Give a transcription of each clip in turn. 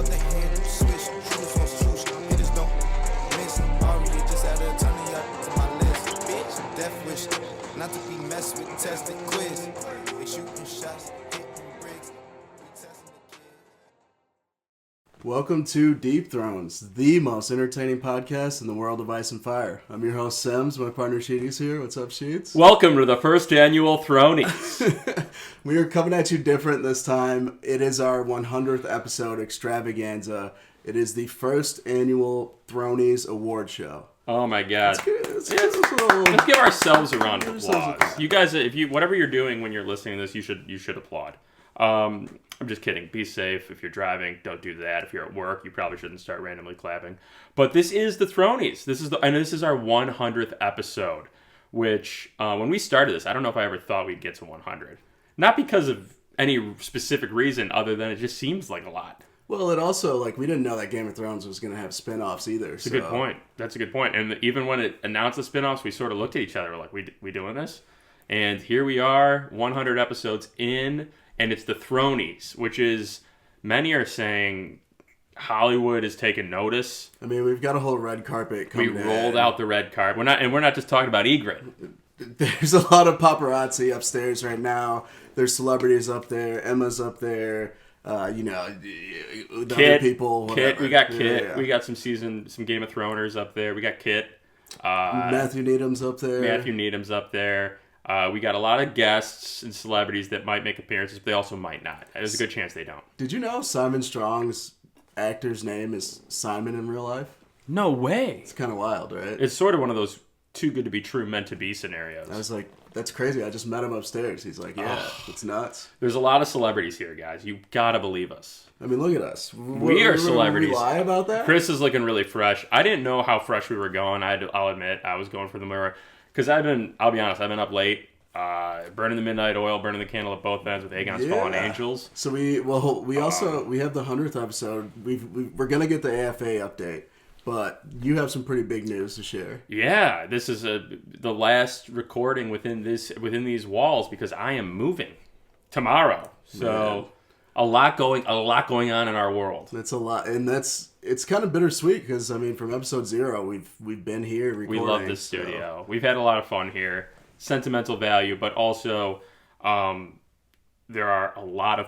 out the hand, switch, shooters on swoosh, hitters don't miss. Already just added a ton of y'all to my list. Bitch, death wish, not to be messed with, tested quiz. They shooting shots, hitting bricks, we testing the kids. Welcome to Deep Thrones, the most entertaining podcast in the world of Ice and Fire. I'm your host, Sims. My partner, Sheedy's here. What's up, Sheets? Welcome to the first Annual Thronies. We are coming at you different this time. It is our 100th episode extravaganza. It is the first Annual Thronies award show. Oh my God! Let's give ourselves a round of applause. You guys, whatever you're doing when you're listening to this, you should applaud. I'm just kidding. Be safe. If you're driving, don't do that. If you're at work, you probably shouldn't start randomly clapping. But this is the Thronies. This is our 100th episode. Which, when we started this, I don't know if I ever thought we'd get to 100. Not because of any specific reason, other than it just seems like a lot. Well, it also, we didn't know that Game of Thrones was going to have spin-offs either. That's a good point. That's a good point. And even when it announced the spin-offs, we sort of looked at each other like, we doing this? And here we are, 100 episodes in, and it's the Thronies, which is, many are saying Hollywood has taken notice. I mean, we've got a whole red carpet coming in. We rolled out the red carpet. We're not just talking about Ygritte. There's a lot of paparazzi upstairs right now. There's celebrities up there. Emma's up there. Other people. Whatever. Kit, we got Kit. Yeah. We got some Game of Throners up there. We got Kit. Matthew Needham's up there. We got a lot of guests and celebrities that might make appearances, but they also might not. There's a good chance they don't. Did you know Simon Strong's actor's name is Simon in real life? No way. It's kind of wild, right? It's sort of one of those too good to be true, meant to be scenarios. I was like, that's crazy. I just met him upstairs. He's like, yeah, it's nuts. There's a lot of celebrities here, guys. You gotta believe us. I mean, look at us. We are celebrities. We lie about that? Chris is looking really fresh. I didn't know how fresh we were going. I'll admit, I was going for the mirror. Because I'll be honest, I've been up late. Burning the midnight oil, burning the candle at both ends with Aegon's Fallen Angels. So we have the 100th episode. We're gonna get the AFA update, but you have some pretty big news to share. Yeah, this is the last recording within these walls because I am moving tomorrow. So a lot going on in our world. That's a lot, and it's kind of bittersweet because from episode 0 we've been here recording. We love this studio. We've had a lot of fun here. Sentimental value, but also there are a lot of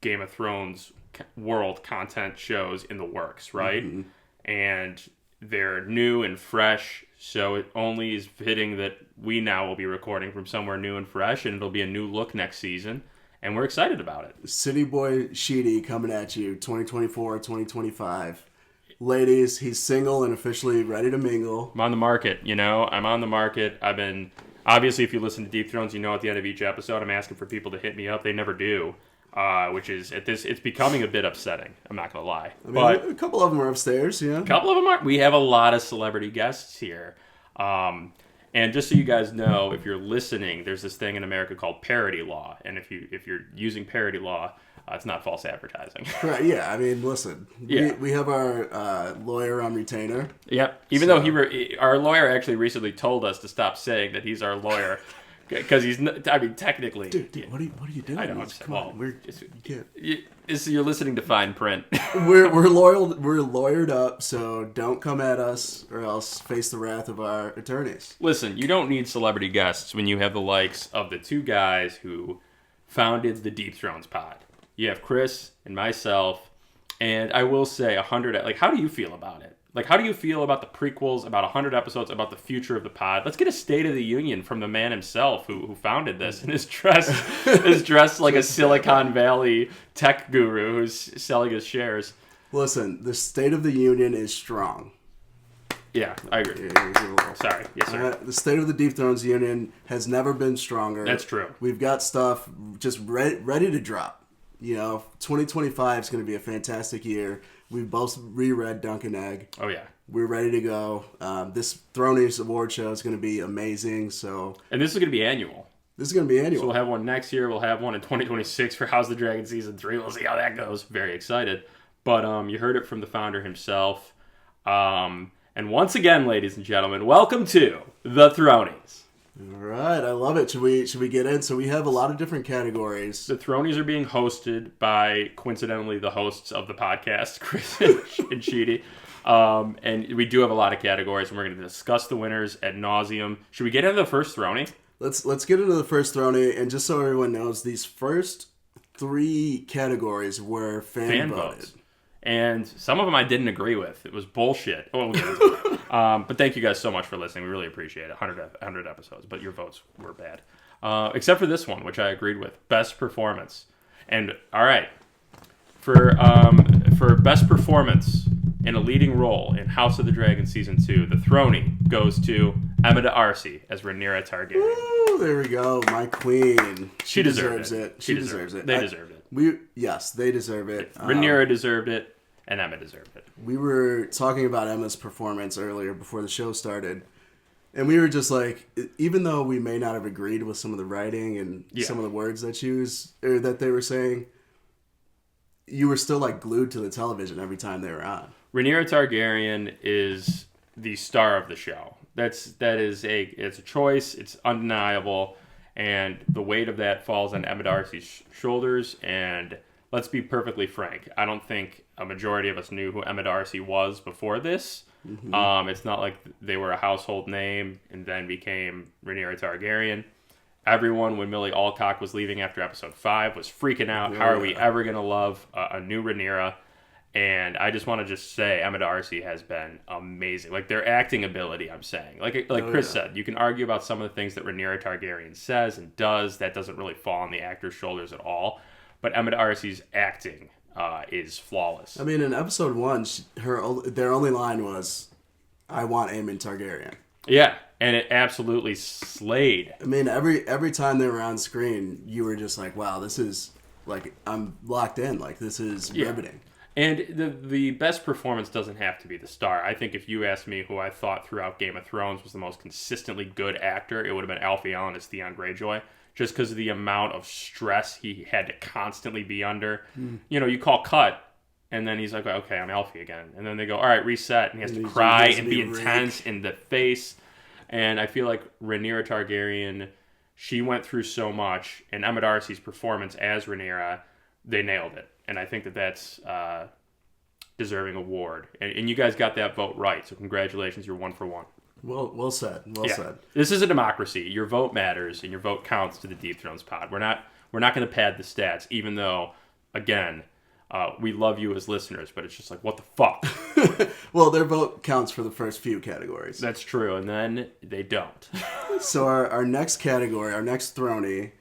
Game of Thrones world content shows in the works, right? Mm-hmm. And they're new and fresh, so it only is fitting that we now will be recording from somewhere new and fresh, and it'll be a new look next season, and we're excited about it. City Boy Sheedy coming at you, 2024, 2025. Ladies, he's single and officially ready to mingle. I'm on the market, I'm on the market. Obviously, if you listen to Deep Thrones, at the end of each episode, I'm asking for people to hit me up. They never do, which is, it's becoming a bit upsetting. I'm not going to lie. But a couple of them are upstairs, yeah. A couple of them are. We have a lot of celebrity guests here. And just so you guys know, if you're listening, there's this thing in America called parody law. And if you're using parody law, it's not false advertising. Right, yeah. Listen. Yeah. We have our lawyer on retainer. Yep. Even though our lawyer actually recently told us to stop saying that he's our lawyer. Because he's, technically... Dude, what are you doing? I know. You can't. You're listening to fine print. We're lawyered up, so don't come at us or else face the wrath of our attorneys. Listen, you don't need celebrity guests when you have the likes of the two guys who founded the Deep Thrones pod. You have Chris and myself, and I will say 100... how do you feel about it? How do you feel about the prequels, about 100 episodes, about the future of the pod? Let's get a State of the Union from the man himself who founded this and is dressed like a Silicon Valley tech guru who's selling his shares. Listen, the State of the Union is strong. Yeah, I agree. Sorry. Yes, sir. The State of the Deep Thrones Union has never been stronger. That's true. We've got stuff just ready to drop. 2025 is going to be a fantastic year. We've both reread Dunk and Egg. Oh, yeah. We're ready to go. This Thronies award show is going to be amazing. And this is going to be annual. So we'll have one next year. We'll have one in 2026 for House of the Dragon Season 3. We'll see how that goes. Very excited. But you heard it from the founder himself. And once again, ladies and gentlemen, welcome to the Thronies. All right, I love it. Should we get in? So we have a lot of different categories. The Thronies are being hosted by, coincidentally, the hosts of the podcast, Chris and Sheedy. And we do have a lot of categories, and we're going to discuss the winners ad nauseum. Should we get into the first Thronie? Let's get into the first Thronie, and just so everyone knows, these first 3 categories were fan voted. Votes. And some of them I didn't agree with. It was bullshit. Oh, we'll get into it. But thank you guys so much for listening. We really appreciate it. 100 episodes, but your votes were bad. Except for this one, which I agreed with. Best performance. And, all right, for best performance in a leading role in House of the Dragon Season 2, the Thronie goes to Emma D'Arcy as Rhaenyra Targaryen. Ooh, there we go. My queen. She deserves it. She deserves it. They deserved it. Yes, they deserve it. Rhaenyra deserved it. And Emma deserved it. We were talking about Emma's performance earlier before the show started. And we were just like, even though we may not have agreed with some of the writing and some of the words that they were saying, you were still like glued to the television every time they were on. Rhaenyra Targaryen is the star of the show. It's a choice. It's undeniable. And the weight of that falls on Emma D'Arcy's shoulders. And let's be perfectly frank. I don't think a majority of us knew who Emma D'Arcy was before this. Mm-hmm. It's not like they were a household name and then became Rhaenyra Targaryen. Everyone, when Millie Alcock was leaving after episode 5, was freaking out. Yeah. How are we ever going to love a new Rhaenyra? And I just want to say Emma D'Arcy has been amazing. Like, their acting ability, I'm saying. Like Chris said, you can argue about some of the things that Rhaenyra Targaryen says and does. That doesn't really fall on the actor's shoulders at all. But Emma D'Arcy's acting is flawless. I mean, in episode 1, their only line was, "I want Aemon Targaryen." Yeah, and it absolutely slayed. I mean, every time they were on screen, you were just like, "Wow, this is like I'm locked in. Like this is riveting." And the best performance doesn't have to be the star. I think if you asked me who I thought throughout Game of Thrones was the most consistently good actor, it would have been Alfie Allen as Theon Greyjoy. Just because of the amount of stress he had to constantly be under. You know, you call cut, and then he's like, okay, I'm Alfie again. And then they go, all right, reset. And he has to cry and be intense in the face. And I feel like Rhaenyra Targaryen, she went through so much. And Emma D'Arcy's performance as Rhaenyra, they nailed it. And I think that's deserving award. And you guys got that vote right. So congratulations, you're 1 for 1. Well said. Well said. This is a democracy. Your vote matters, and your vote counts to the Deep Thrones pod. We're not going to pad the stats, even though, again, we love you as listeners. But it's just like, what the fuck? Well, their vote counts for the first few categories. That's true, and then they don't. So our next category, our next Thronie,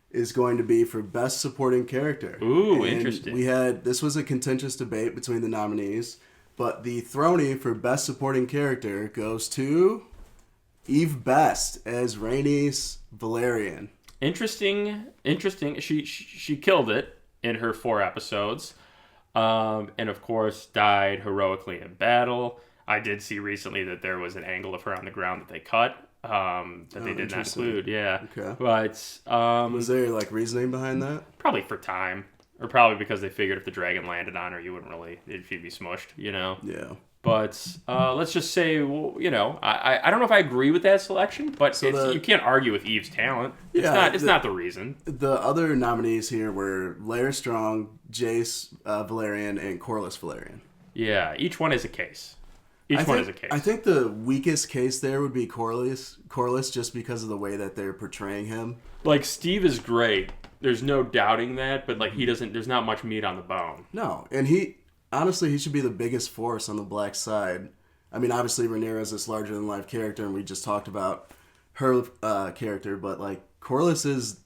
is going to be for Best Supporting Character. Ooh, interesting. This was a contentious debate between the nominees. But the Thronie for Best Supporting Character goes to Eve Best as Rhaenys Valerian. Interesting. She killed it in her 4 episodes. And, of course, died heroically in battle. I did see recently that there was an angle of her on the ground that they cut. That they did not include. Yeah. Okay. But was there, like, reasoning behind that? Probably for time. Or probably because they figured if the dragon landed on her, you wouldn't really, she'd be smushed, you know? Yeah. But let's just say, well, you know, I don't know if I agree with that selection, but you can't argue with Eve's talent. It's not the reason. The other nominees here were Lair Strong, Jace Valerian, and Corlys Valerian. Yeah, each one is a case. One is a case. I think the weakest case there would be Corlys just because of the way that they're portraying him. Like, Steve is great. There's no doubting that, but like there's not much meat on the bone. No, and he should be the biggest force on the black side. I mean, obviously Rhaenyra is this larger than life character, and we just talked about her character, but like Corlys is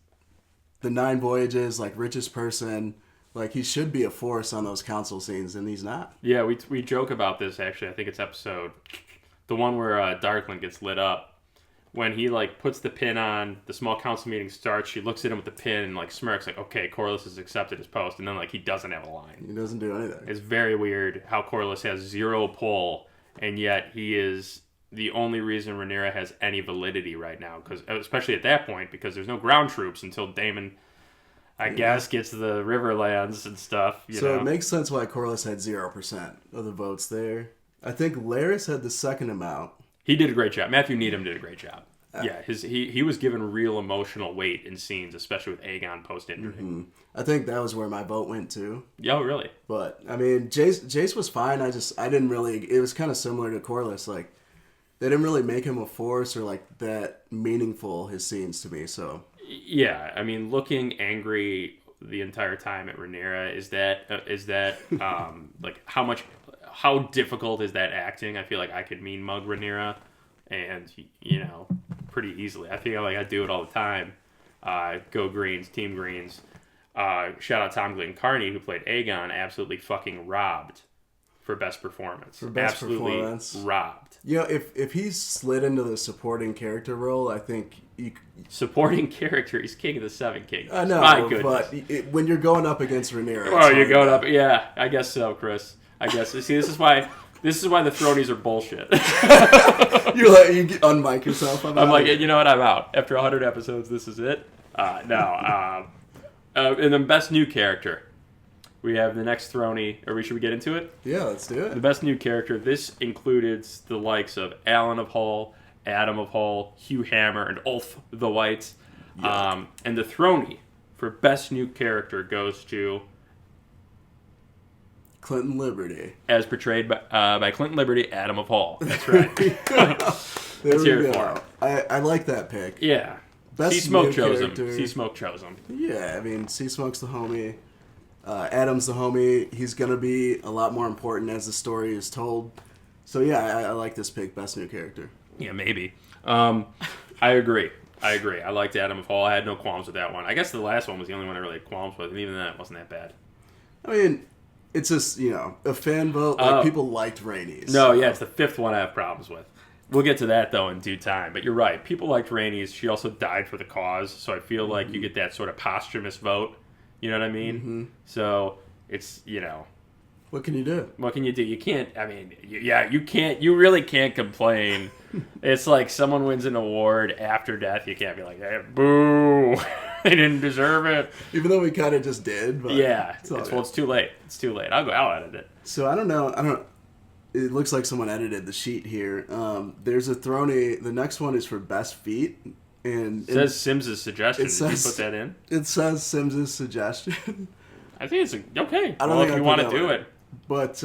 the 9 voyages, like richest person. Like he should be a force on those council scenes, and he's not. Yeah, we joke about this actually. I think it's the one where Darkland gets lit up. When he, like, puts the pin on, the small council meeting starts, she looks at him with the pin and, like, smirks, like, okay, Corlys has accepted his post, and then, like, he doesn't have a line. He doesn't do anything. It's very weird how Corlys has 0 pull, and yet he is the only reason Rhaenyra has any validity right now, because especially at that point, because there's no ground troops until Daemon, I guess, gets to the Riverlands and stuff. So it makes sense why Corlys had 0% of the votes there. I think Larys had the second amount. He did a great job. Matthew Needham did a great job. Yeah, he was given real emotional weight in scenes, especially with Aegon post-injury. Mm-hmm. I think that was where my vote went to. Yeah, really? But, I mean, Jace was fine. I didn't really... It was kind of similar to Corlys. Like, they didn't really make him a force or, like, that meaningful, his scenes to me, so... Yeah, I mean, looking angry the entire time at Rhaenyra, is that like, how difficult is that acting? I feel like I could mean mug Rhaenyra, and, you know, pretty easily. I feel like I do it all the time. Go Greens, Team Greens. Shout out Tom Glencarney, who played Aegon, absolutely fucking robbed for best performance. Absolutely robbed. You know, if he slid into the supporting character role, I think supporting character, he's King of the Seven Kingdoms. I know, my goodness. But when you're going up against Rhaenyra... Oh, you're going up... Yeah, I guess so, Chris. I guess. See, this is why the Thronies are bullshit. You unmic yourself. I'm like, you know what? I'm out. After 100 episodes, this is it. No. And then best new character. We have the next Thronie. Should we get into it? Yeah, let's do it. The best new character. This included the likes of Alan of Hull, Adam of Hull, Hugh Hammer, and Ulf the White. Yeah. And the Thronie for best new character goes to Clinton Liberty, as portrayed by Clinton Liberty, Adam of Hull. That's right. Let's hear it for him. I like that pick. Yeah. Best Sea-Smoke chose him. Sea-Smoke chose him. Yeah, I mean, Sea-Smoke's the homie. Adam's the homie. He's going to be a lot more important as the story is told. So, yeah, I like this pick, best new character. Yeah, maybe. I agree. I liked Adam of Hull. I had no qualms with that one. I guess the last one was the only one I really had qualms with, and even then it wasn't that bad. I mean, it's just, a fan vote. Like, people liked Rhaenys. No, yeah, it's the fifth one I have problems with. We'll get to that, though, in due time. But you're right. People liked Rhaenys. She also died for the cause, so I feel like you get that sort of posthumous vote. You know what I mean? Mm-hmm. So it's, What can you do? What can you do? You can't, I mean, you really can't complain. It's like someone wins an award after death. You can't be like, hey, boo, they didn't deserve it. Even though we kind of just did. But yeah, it's too late. It's too late. I'll edit it. So I don't know. It looks like someone edited the sheet here. There's a Thronie. The next one is for best feat. And it says Sims' suggestion. Did you put that in? It says Sims' suggestion. I think it's okay. I don't think if you want to do it. But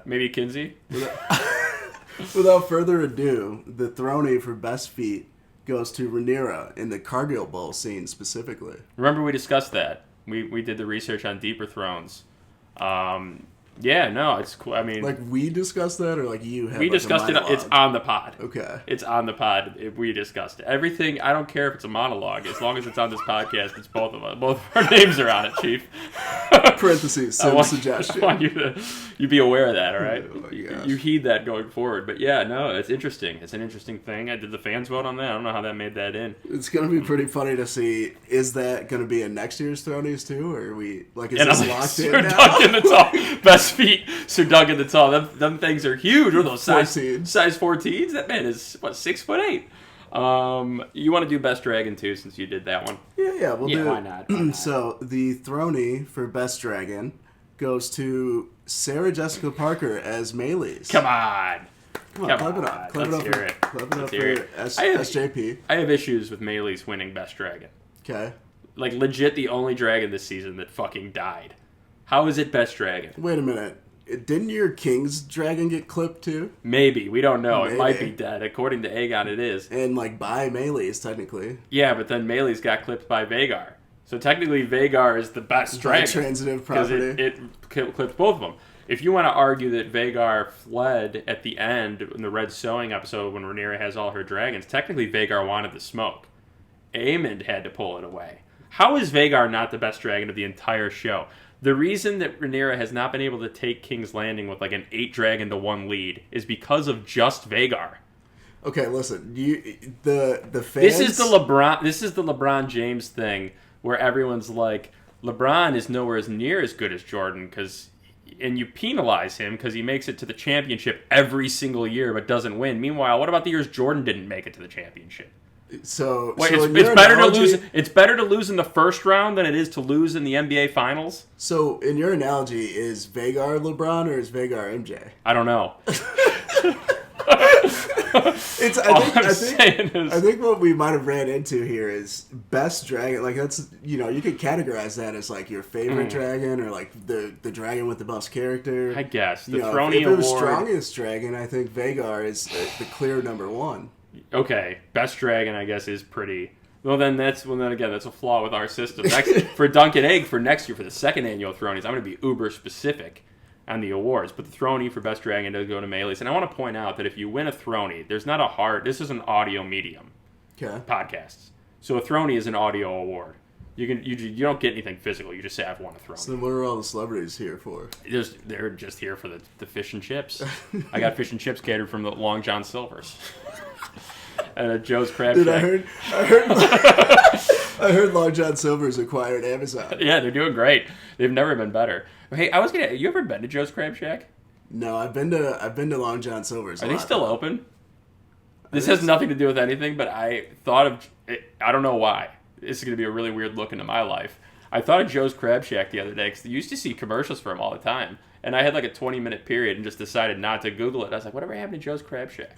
maybe Kinsey? Without further ado, the Thronie for best feat goes to Rhaenyra in the Cargill Bowl scene specifically. Remember we discussed that. We did the research on Deeper Thrones. Yeah, no, it's cool. I mean, like we discussed that, or like you? We discussed it. It's on the pod. Okay, it's on the pod. We discussed it. Everything. I don't care if it's a monologue, as long as it's on this podcast. It's both of us. Both of our names are on it, Chief. Parentheses. Suggestion. I want you be aware of that. All right. Oh, you heed that going forward. But yeah, no, it's interesting. It's an interesting thing. I did the fans vote on that. I don't know how that made that in. It's gonna be pretty funny to see. Is that gonna be in next year's Thronies too, or are we like is this locked in now? Doug in the top. Best feet. Sir Doug in the tall. Them things are huge. What are those size 14s? That man is 6'8". You want to do best dragon too, since you did that one? Yeah, we'll do. Why not? So the Thronie for best dragon goes to Sarah Jessica Parker as Meleys. Come on, clap it up. Clap it up for SJP. I have issues with Meleys winning best dragon. Okay. Like legit, the only dragon this season that fucking died. How is it best dragon? Wait a minute. Didn't your King's dragon get clipped too? Maybe. We don't know. Maybe. It might be dead. According to Aegon, it is. And by Meleys, technically. Yeah, but then Meleys got clipped by Vhagar. So technically Vhagar is the best dragon. Transitive property. Because it clipped both of them. If you want to argue that Vhagar fled at the end in the Red Sowing episode when Rhaenyra has all her dragons, technically Vhagar wanted the smoke. Aemond had to pull it away. How is Vhagar not the best dragon of the entire show? The reason that Rhaenyra has not been able to take King's Landing with like an 8-dragon-to-1 lead is because of just Vhagar. Okay, listen. The fans. This is the LeBron James thing where everyone's like, LeBron is nowhere as near as good as Jordan and you penalize him because he makes it to the championship every single year but doesn't win. Meanwhile, what about the years Jordan didn't make it to the championship? It's better to lose in the first round than it is to lose in the NBA Finals. So, in your analogy, is Vhagar LeBron or is Vhagar MJ? I don't know. I think what we might have ran into here is best dragon. Like that's you could categorize that as like your favorite dragon or like the dragon with the best character. I guess the Throny if award. It was strongest dragon, I think Vagar is the clear number one. Okay, best dragon I guess is pretty. Well then again that's a flaw with our system. Next, for Duncan Egg for next year for the second annual Thronies, I'm going to be uber specific on the awards, but the Throny for best dragon does go to Melees. And I want to point out that if you win a Throny, there's not a hard. This is an audio medium. Okay. Podcasts. So a Throny is an audio award. You don't get anything physical. You just say I've won a Throny. So then what are all the celebrities here for? They're just here for the fish and chips. I got fish and chips catered from the Long John Silver's. And Joe's Crab Shack. I heard Long John Silver's acquired Amazon. Yeah, they're doing great. They've never been better. Hey, you ever been to Joe's Crab Shack? No, I've been to Long John Silver's. Are they still open? This has nothing to do with anything, but I thought of it. I don't know why. This is going to be a really weird look into my life. I thought of Joe's Crab Shack the other day because you used to see commercials for him all the time. And I had like a 20-minute period and just decided not to Google it. I was like, whatever happened to Joe's Crab Shack?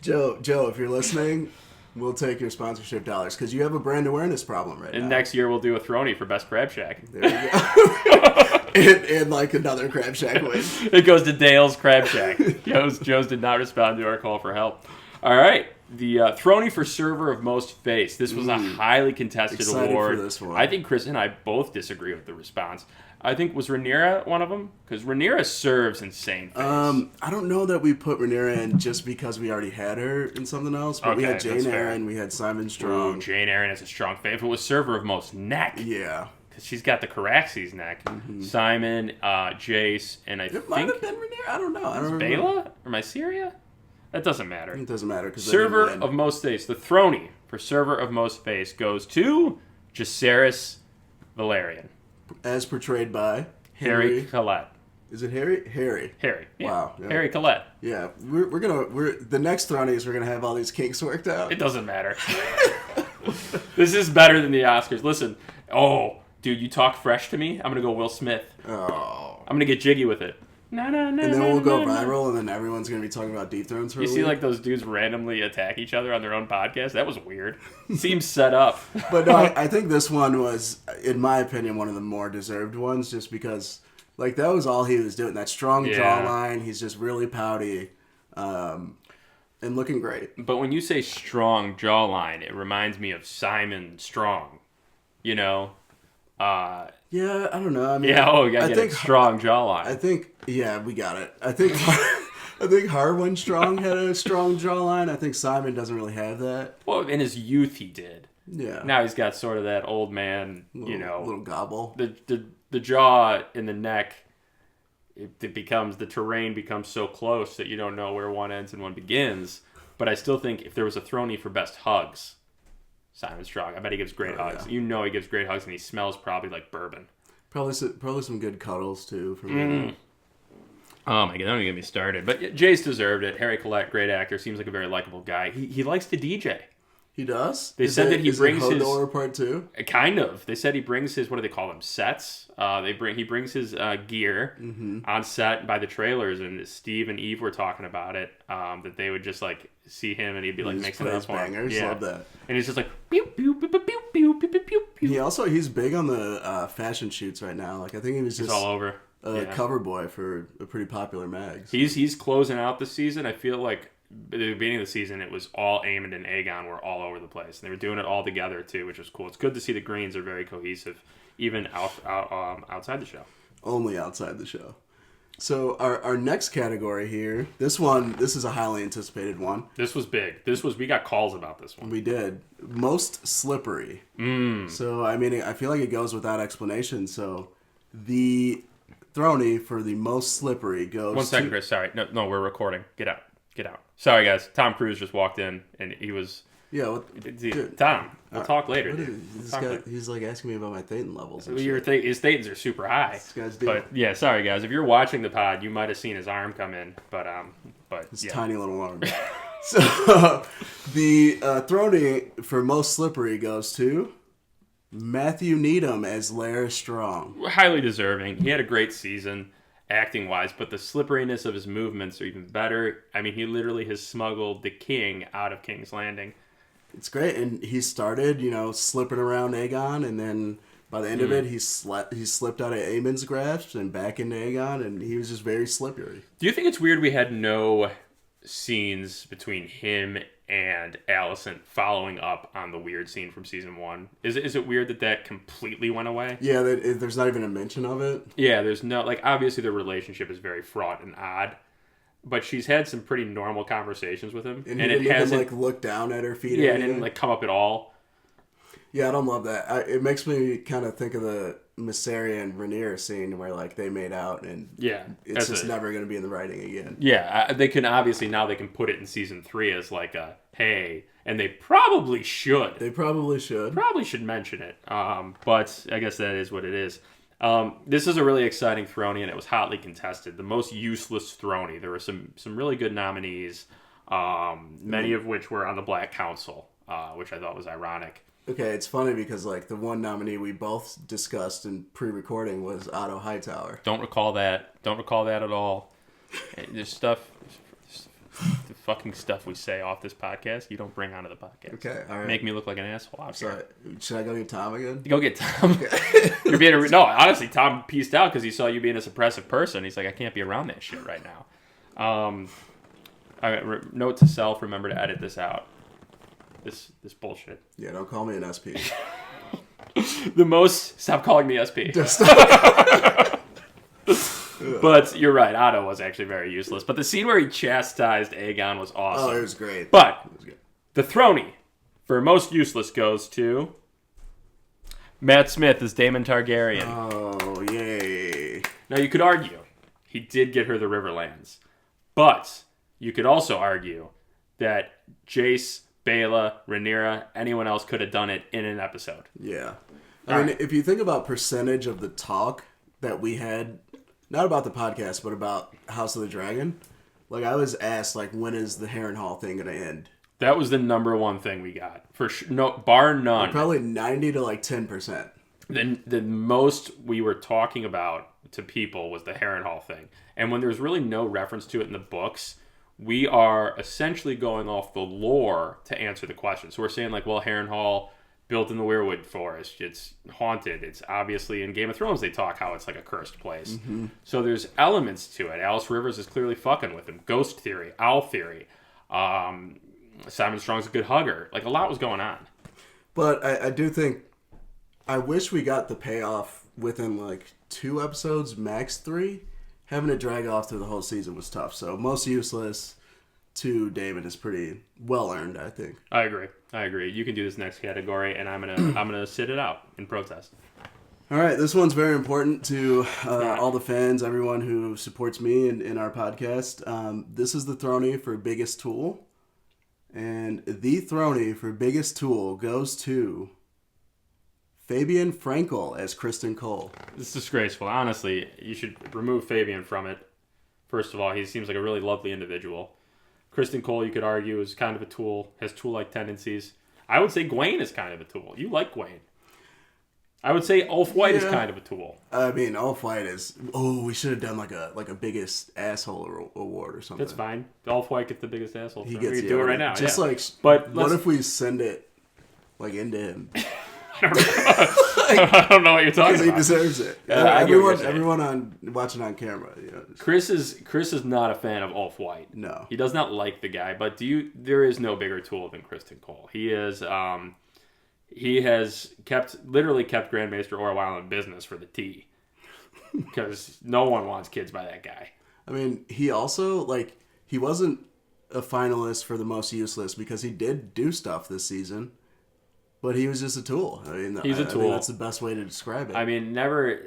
Joe, if you're listening, we'll take your sponsorship dollars because you have a brand awareness problem right now. And next year we'll do a Throny for Best Crab Shack. There you go. and like another Crab Shack win. It goes to Dale's Crab Shack. Joe's did not respond to our call for help. All right. The Throny for Server of Most Face. This was a highly contested award. For this one. I think Chris and I both disagree with the response. I think, was Rhaenyra one of them? Because Rhaenyra serves insane face. I don't know that we put Rhaenyra in just because we already had her in something else. But we had Jane Eyre, we had Simon Strong. Ooh, Jane Eyre has a strong face. If it was Server of Most Neck. Yeah. Because she's got the Caraxes neck. Mm-hmm. Simon, Jace, and I think... It might have been Rhaenyra. I don't know. I don't remember. Bela? Or Myceria? That doesn't matter. It doesn't matter. Server of Most Face. The Throny for Server of Most Face goes to Jacaerys Valerian. As portrayed by... Harry Collette. Is it Harry? Harry. Yeah. Wow. Yeah. Harry Collette. Yeah. We're the next Thronies, we're gonna have all these kinks worked out. It doesn't matter. This is better than the Oscars. Listen. Oh, dude, you talk fresh to me. I'm gonna go Will Smith. Oh. I'm gonna get jiggy with it. And then we'll go viral, and then everyone's gonna be talking about Deep Thrones for a week. You see, like those dudes randomly attack each other on their own podcast. That was weird. Seems set up. But no, I think this one was, in my opinion, one of the more deserved ones, just because, like, that was all he was doing. That strong jawline. He's just really pouty, and looking great. But when you say strong jawline, it reminds me of Simon Strong. You know. Yeah, I don't know. I mean, I think strong jawline. I think, we got it. I think Harwin Strong had a strong jawline. I think Simon doesn't really have that. Well, in his youth he did. Yeah. Now he's got sort of that old man, little gobble. The jaw and the neck. The terrain becomes so close that you don't know where one ends and one begins. But I still think if there was a Throny for best hugs, Simon Strong. I bet he gives great hugs. Yeah. He gives great hugs, and he smells probably like bourbon. Probably some good cuddles too for me. Oh my god, don't even get me started. But Jace deserved it. Harry Collette, great actor, seems like a very likable guy. He likes to DJ. He does? They said that he brings his Hodor part 2? Kind of. They said he brings his, what do they call them? Sets. He brings his gear on set by the trailers, and Steve and Eve were talking about it. That they would just like see him and he'd be like mixing it up for bangers. Yeah. Love that. And he's just like pew pew pew pew pew pew pew pew pew. He's big on the fashion shoots right now. Like I think he was just all over. Cover boy for a pretty popular mag. He's closing out the season. I feel like at the beginning of the season, it was all Aemond and Aegon were all over the place. And they were doing it all together, too, which was cool. It's good to see the Greens are very cohesive, even outside the show. Only outside the show. So our next category here, this is a highly anticipated one. This was big. We got calls about this one. We did. Most slippery. So, I mean, I feel like it goes without explanation. So, the Throny for the most slippery goes 1 second, Chris. Sorry. No, we're recording. Get out. Sorry, guys. Tom Cruise just walked in, and he was... Yeah, Tom, we'll talk later, he's like asking me about my Thetan levels. His Thetans are super high. This guy's but yeah, sorry guys. If you're watching the pod, you might have seen his arm come in, but his tiny little arm. So the Throny for most slippery goes to Matthew Needham as Lair Strong. Highly deserving. He had a great season. acting wise, but the slipperiness of his movements are even better. I mean, he literally has smuggled the king out of King's Landing. It's great, and he started, slipping around Aegon, and then by the end of it, he slipped out of Aemon's grasp and back into Aegon, and he was just very slippery. Do you think it's weird we had no scenes between him and Alicent following up on the weird scene from season 1? Is it weird that completely went away? Yeah, there's not even a mention of it. Yeah, there's no, obviously their relationship is very fraught and odd, but she's had some pretty normal conversations with him. And it hasn't, look down at her feet. Yeah, and it didn't, come up at all. Yeah, I don't love that. It makes me kind of think of the Mysaria and Rhaenyra scene where, they made out, and it's just never going to be in the writing again. Yeah, they can, obviously, now they can put it in season 3 as, hey, and they probably should. Probably should mention it, but I guess that is what it is. This is a really exciting Throny, and it was hotly contested. The most useless Throny. There were some really good nominees, many of which were on the Black Council, which I thought was ironic. Okay, it's funny because the one nominee we both discussed in pre-recording was Otto Hightower. Don't recall that at all. There's stuff, the fucking stuff we say off this podcast, you don't bring onto the podcast. Okay, all right. Make me look like an asshole. I'm sorry. Should I go get Tom again? Go get Tom. Okay. You're being no. Honestly, Tom pieced out because he saw you being a suppressive person. He's like, I can't be around that shit right now. Note to self: remember to edit this out. This bullshit. Yeah, don't call me an SP. Stop calling me SP. But you're right, Otto was actually very useless. But the scene where he chastised Aegon was awesome. Oh, it was great. But the Throny for most useless goes to Matt Smith as Daemon Targaryen. Oh, yay. Now you could argue he did get her the Riverlands. But you could also argue that Jace, Baela, Rhaenyra, anyone else could have done it in an episode. Yeah. I mean, if you think about percentage of the talk that we had, not about the podcast, but about House of the Dragon, I was asked, when is the Harrenhal thing going to end? That was the number one thing we got. For sure, no, bar none. Probably 90 to 10%. The most we were talking about to people was the Harrenhal thing. And when there's really no reference to it in the books, we are essentially going off the lore to answer the question. So we're saying Harrenhal built in the Weirwood Forest. It's haunted. It's obviously in Game of Thrones they talk how it's a cursed place. Mm-hmm. So there's elements to it. Alice Rivers is clearly fucking with him. Ghost theory, owl theory. Simon Strong's a good hugger. A lot was going on. But I do think, I wish we got the payoff within 2 episodes, max 3. Having it drag off through the whole season was tough. So most useless to Daemon is pretty well earned, I think. I agree. You can do this next category, and I'm gonna sit it out in protest. All right, this one's very important to all the fans, everyone who supports me in our podcast. This is the Throny for Biggest Tool. And the Throny for Biggest Tool goes to Fabian Frankel as Kristen Cole. It's disgraceful. Honestly, you should remove Fabian from it. First of all, he seems like a really lovely individual. Kristen Cole, you could argue, is kind of a tool, has tool-like tendencies. I would say Gwaine is kind of a tool. You like Gwaine. I would say Ulf White is kind of a tool. I mean, Ulf White is... Oh, we should have done a biggest asshole award or something. That's fine. Ulf White gets the biggest asshole. He gets, we can do it right now. Just but what if we send it into him? I don't know what you're talking about. He deserves it. Everyone watching on camera. Chris is not a fan of Ulf White. No, he does not like the guy. But there is no bigger tool than Kristen Cole. He is. He has literally kept Grandmaster Orwell in business for the tea, because no one wants kids by that guy. I mean, he also he wasn't a finalist for the most useless because he did do stuff this season. But he was just a tool. I mean, he's a tool. I think that's the best way to describe it. I mean, never.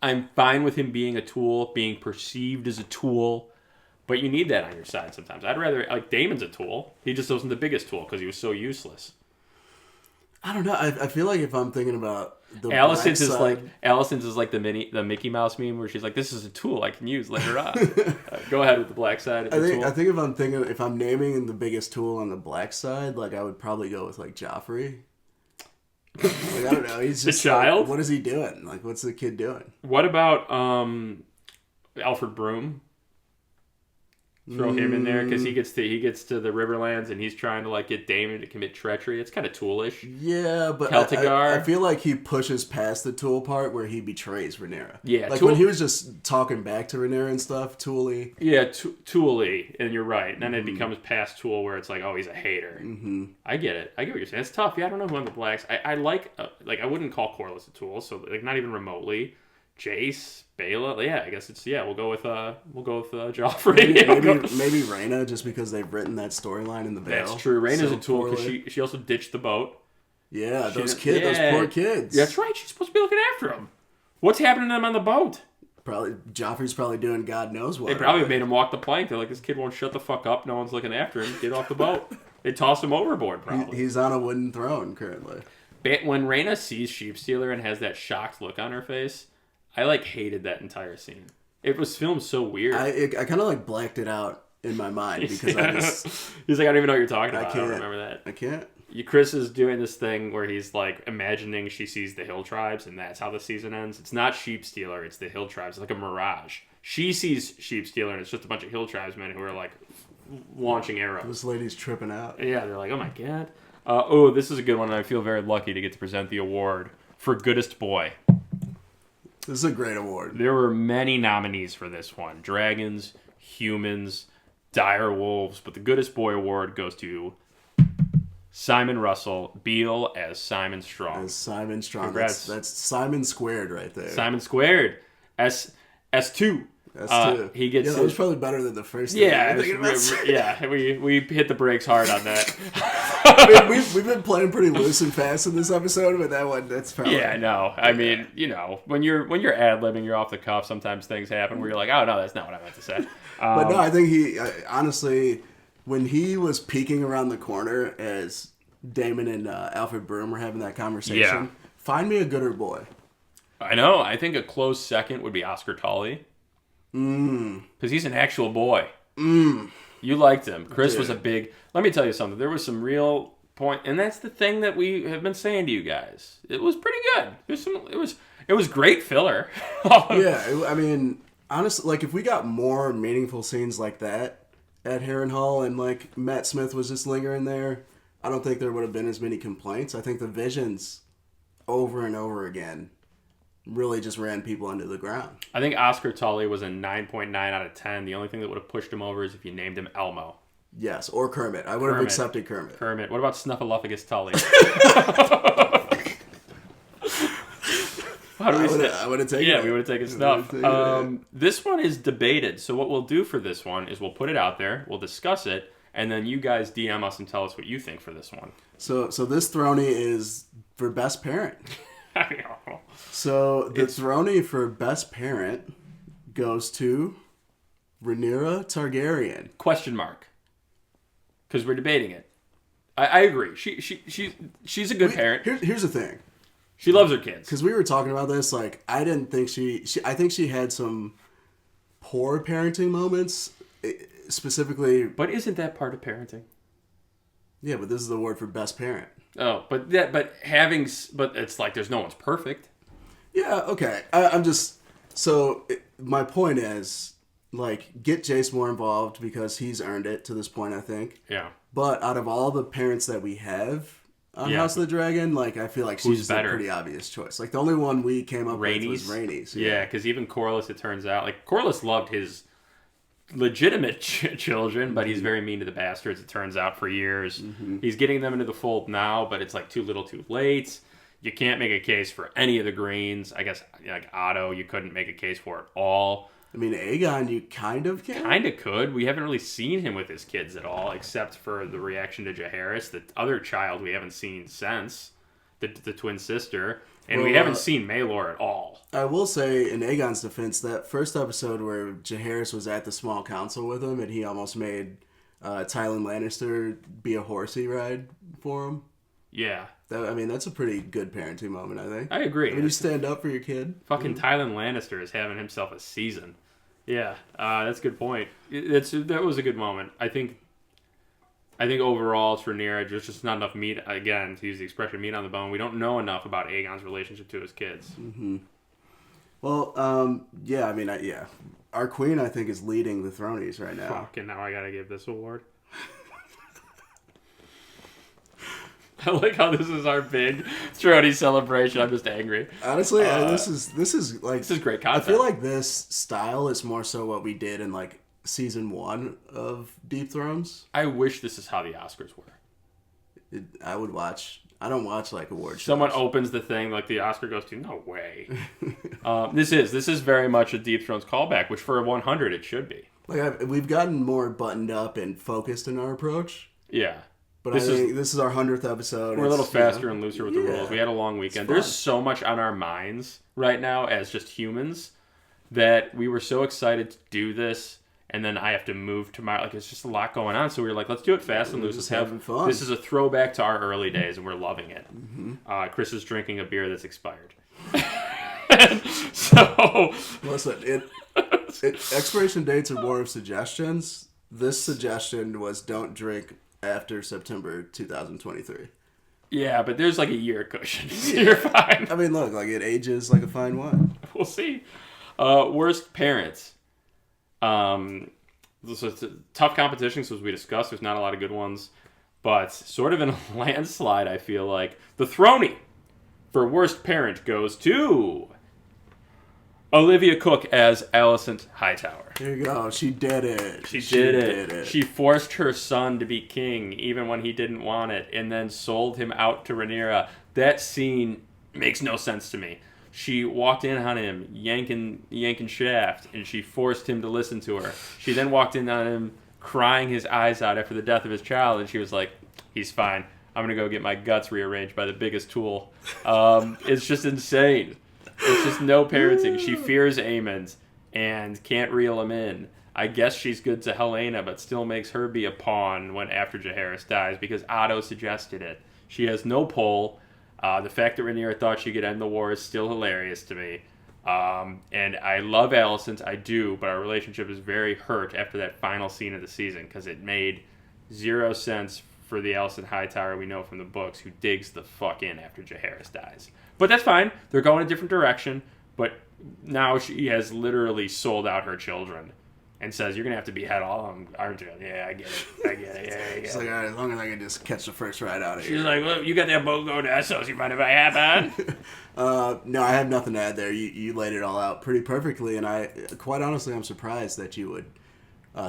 I'm fine with him being a tool, being perceived as a tool, but you need that on your side sometimes. I'd rather Daemon's a tool. He just wasn't the biggest tool because he was so useless. I don't know. I feel like if I'm thinking about the Alicent's is like the Mickey Mouse meme where she's like, "This is a tool I can use later on." Go ahead with the black side. I think if I'm naming the biggest tool on the black side, I would probably go with Joffrey. Like, I don't know. He's just the child. What is he doing? Like, what's the kid doing? What about Alfred Broom? Throw him in there because he gets to the Riverlands and he's trying to like get Damon to commit treachery. It's kind of Toolish. Yeah, but I feel like he pushes past the Tool part where he betrays Rhaenyra. Yeah, like when he was just talking back to Rhaenyra and stuff. Tooly. Yeah, Tooly, and you're right. And then it becomes past Tool where it's like, oh, he's a hater. Mm-hmm. I get it. I get what you're saying. It's tough. Yeah, I don't know who on the blacks. I like I wouldn't call Corlys a Tool, so like not even remotely. Jace, Bela, yeah, I guess it's we'll go with Joffrey. Maybe Rhaena, just because they've written that storyline in the Vale. That's true. Rhaena's a Tool because she also ditched the boat. Yeah, those poor kids. That's right. She's supposed to be looking after them. What's happening to them on the boat? Probably Joffrey's probably doing God knows what. They probably made him walk the plank. They're like, this kid won't shut the fuck up. No one's looking after him. Get off the boat. They tossed him overboard. Probably. He's on a wooden throne currently. When Rhaena sees Sheepstealer and has that shocked look on her face, I hated that entire scene. It was filmed so weird. I kind of blacked it out in my mind because he's like, I don't even know what you're talking about. I don't remember that. I can't. Chris is doing this thing where he's imagining she sees the hill tribes and that's how the season ends. It's not Sheepstealer, it's the hill tribes. It's like a mirage. She sees Sheepstealer and it's just a bunch of hill tribesmen who are launching arrows. This lady's tripping out. Yeah, they're like, oh my god. This is a good one and I feel very lucky to get to present the award for Goodest Boy. This is a great award. There were many nominees for this one. Dragons, humans, dire wolves, but the Goodest Boy award goes to Simon Russell, Beale as Simon Strong. Congrats. That's Simon squared right there. Simon squared. S2. He gets that was probably better than the first thing. Yeah, we hit the brakes hard on that. I mean, we've been playing pretty loose and fast in this episode, but that one, that's probably... Yeah, no. I mean, when you're ad-libbing, you're off the cuff, sometimes things happen where you're like, oh, no, that's not what I meant to say. But no, I think he, honestly, when he was peeking around the corner as Damon and Alfred Broom were having that conversation, find me a gooder boy. I know. I think a close second would be Oscar Tully. Because he's an actual boy. You liked him. Chris was a big... Let me tell you something. There was some real point... And that's the thing that we have been saying to you guys. It was pretty good. It was great filler. Yeah, I mean, honestly, if we got more meaningful scenes like that at Harrenhal and, Matt Smith was just lingering there, I don't think there would have been as many complaints. I think the visions over and over again really just ran people into the ground. I think Oscar Tully was a 9.9 out of 10. The only thing that would have pushed him over is if you named him Elmo. Yes, or Kermit. I would have accepted Kermit. What about Snuffleupagus Tully? How do we say? I would have taken it. Yeah, we would have taken Snuff. This one is debated. So what we'll do for this one is we'll put it out there, we'll discuss it, and then you guys DM us and tell us what you think for this one. So this Throny is for Best Parent. So the Throny for Best Parent goes to Rhaenyra Targaryen. Question mark. Because we're debating it. I agree. She's a good parent. Here's the thing. She loves her kids. Because we were talking about this, I didn't think I think she had some poor parenting moments, specifically. But isn't that part of parenting? Yeah, but this is the word for Best Parent. Oh, but it's there's no one's perfect. Yeah, okay. My point is, get Jace more involved because he's earned it to this point, I think. Yeah. But out of all the parents that we have on House of the Dragon, I feel like she's a pretty obvious choice. The only one we came up with was Rhaenys. Yeah, because even Corlys, it turns out, Corlys loved his legitimate children, but he's very mean to the bastards, it turns out, for years. Mm-hmm. He's getting them into the fold now, but it's too little too late. You can't make a case for any of the Greens. I guess Otto, you couldn't make a case for at all. I mean, Aegon, you kind of can. Kind of could. We haven't really seen him with his kids at all, except for the reaction to Jaehaerys, the other child we haven't seen since, the twin sister. And we haven't seen Maelor at all. I will say, in Aegon's defense, that first episode where Jaehaerys was at the small council with him and he almost made Tywin Lannister be a horsey ride for him. Yeah. That's a pretty good parenting moment, I think. I agree. You stand up for your kid. Fucking Tywin Lannister is having himself a season. Yeah, that's a good point. That was a good moment. I think I think overall it's Rhaenyra. There's just not enough meat, again, to use the expression meat on the bone. We don't know enough about Aegon's relationship to his kids. Mm-hmm. Well, yeah, I mean, yeah. Our queen, I think, is leading the Thronies right now. Fuck, and now I gotta give this award. I like how this is our big Throny celebration. I'm just angry. Honestly, this is like... This is great content. I feel like this style is more so what we did in, like, season 1 of Deep Thrones. I wish this is how the Oscars were. I would watch... I don't watch, like, award shows. Someone opens the thing, like, the Oscar goes to, no way. This is very much a Deep Thrones callback, which for a 100 it should be. Like, we've gotten more buttoned up and focused in our approach. Yeah. But this is our 100th episode. We're a little faster and looser with the rules. We had a long weekend. There's so much on our minds right now as just humans that we were so excited to do this, and then I have to move tomorrow. Like, it's just a lot going on. So we were like, let's do it fast and loose. Just having fun. This is a throwback to our early days, and we're loving it. Mm-hmm. Chris is drinking a beer that's expired. So listen, expiration dates are more of suggestions. This suggestion was don't drink after September 2023. Yeah, but there's like a year cushion. So you're fine. I mean, look, like it ages like a fine wine. We'll see. Worst parents. This is a tough competition, so as we discussed, there's not a lot of good ones. But sort of in a landslide, I feel like. The Throny for worst parent goes to Olivia Cook as Alicent Hightower. There you go. She did it. She did it. She forced her son to be king, even when he didn't want it, and then sold him out to Rhaenyra. That scene makes no sense to me. She walked in on him, yanking shaft, and she forced him to listen to her. She then walked in on him, crying his eyes out after the death of his child, and she was like, he's fine. I'm going to go get my guts rearranged by the biggest tool. It's just insane. It's just no parenting. She fears Aemond and can't reel him in. I guess she's good to Helena, but still makes her be a pawn when after Jaehaerys dies because Otto suggested it. She has no pull. The fact that Rhaenyra thought she could end the war is still hilarious to me. And I love Alicent, I do, but our relationship is very hurt after that final scene of the season because it made zero sense for the Alicent Hightower we know from the books who digs the fuck in after Jaehaerys dies. But that's fine. They're going a different direction. But now she has literally sold out her children and says, you're going to have to behead all of them, aren't you? Yeah, I get it. Yeah, I get She's like, all right, as long as I can just catch the first ride out of here. She's like, well, you got that boat going to Essos. You mind if I have on? No, I have nothing to add there. You laid it all out pretty perfectly. And quite honestly, I'm surprised that you would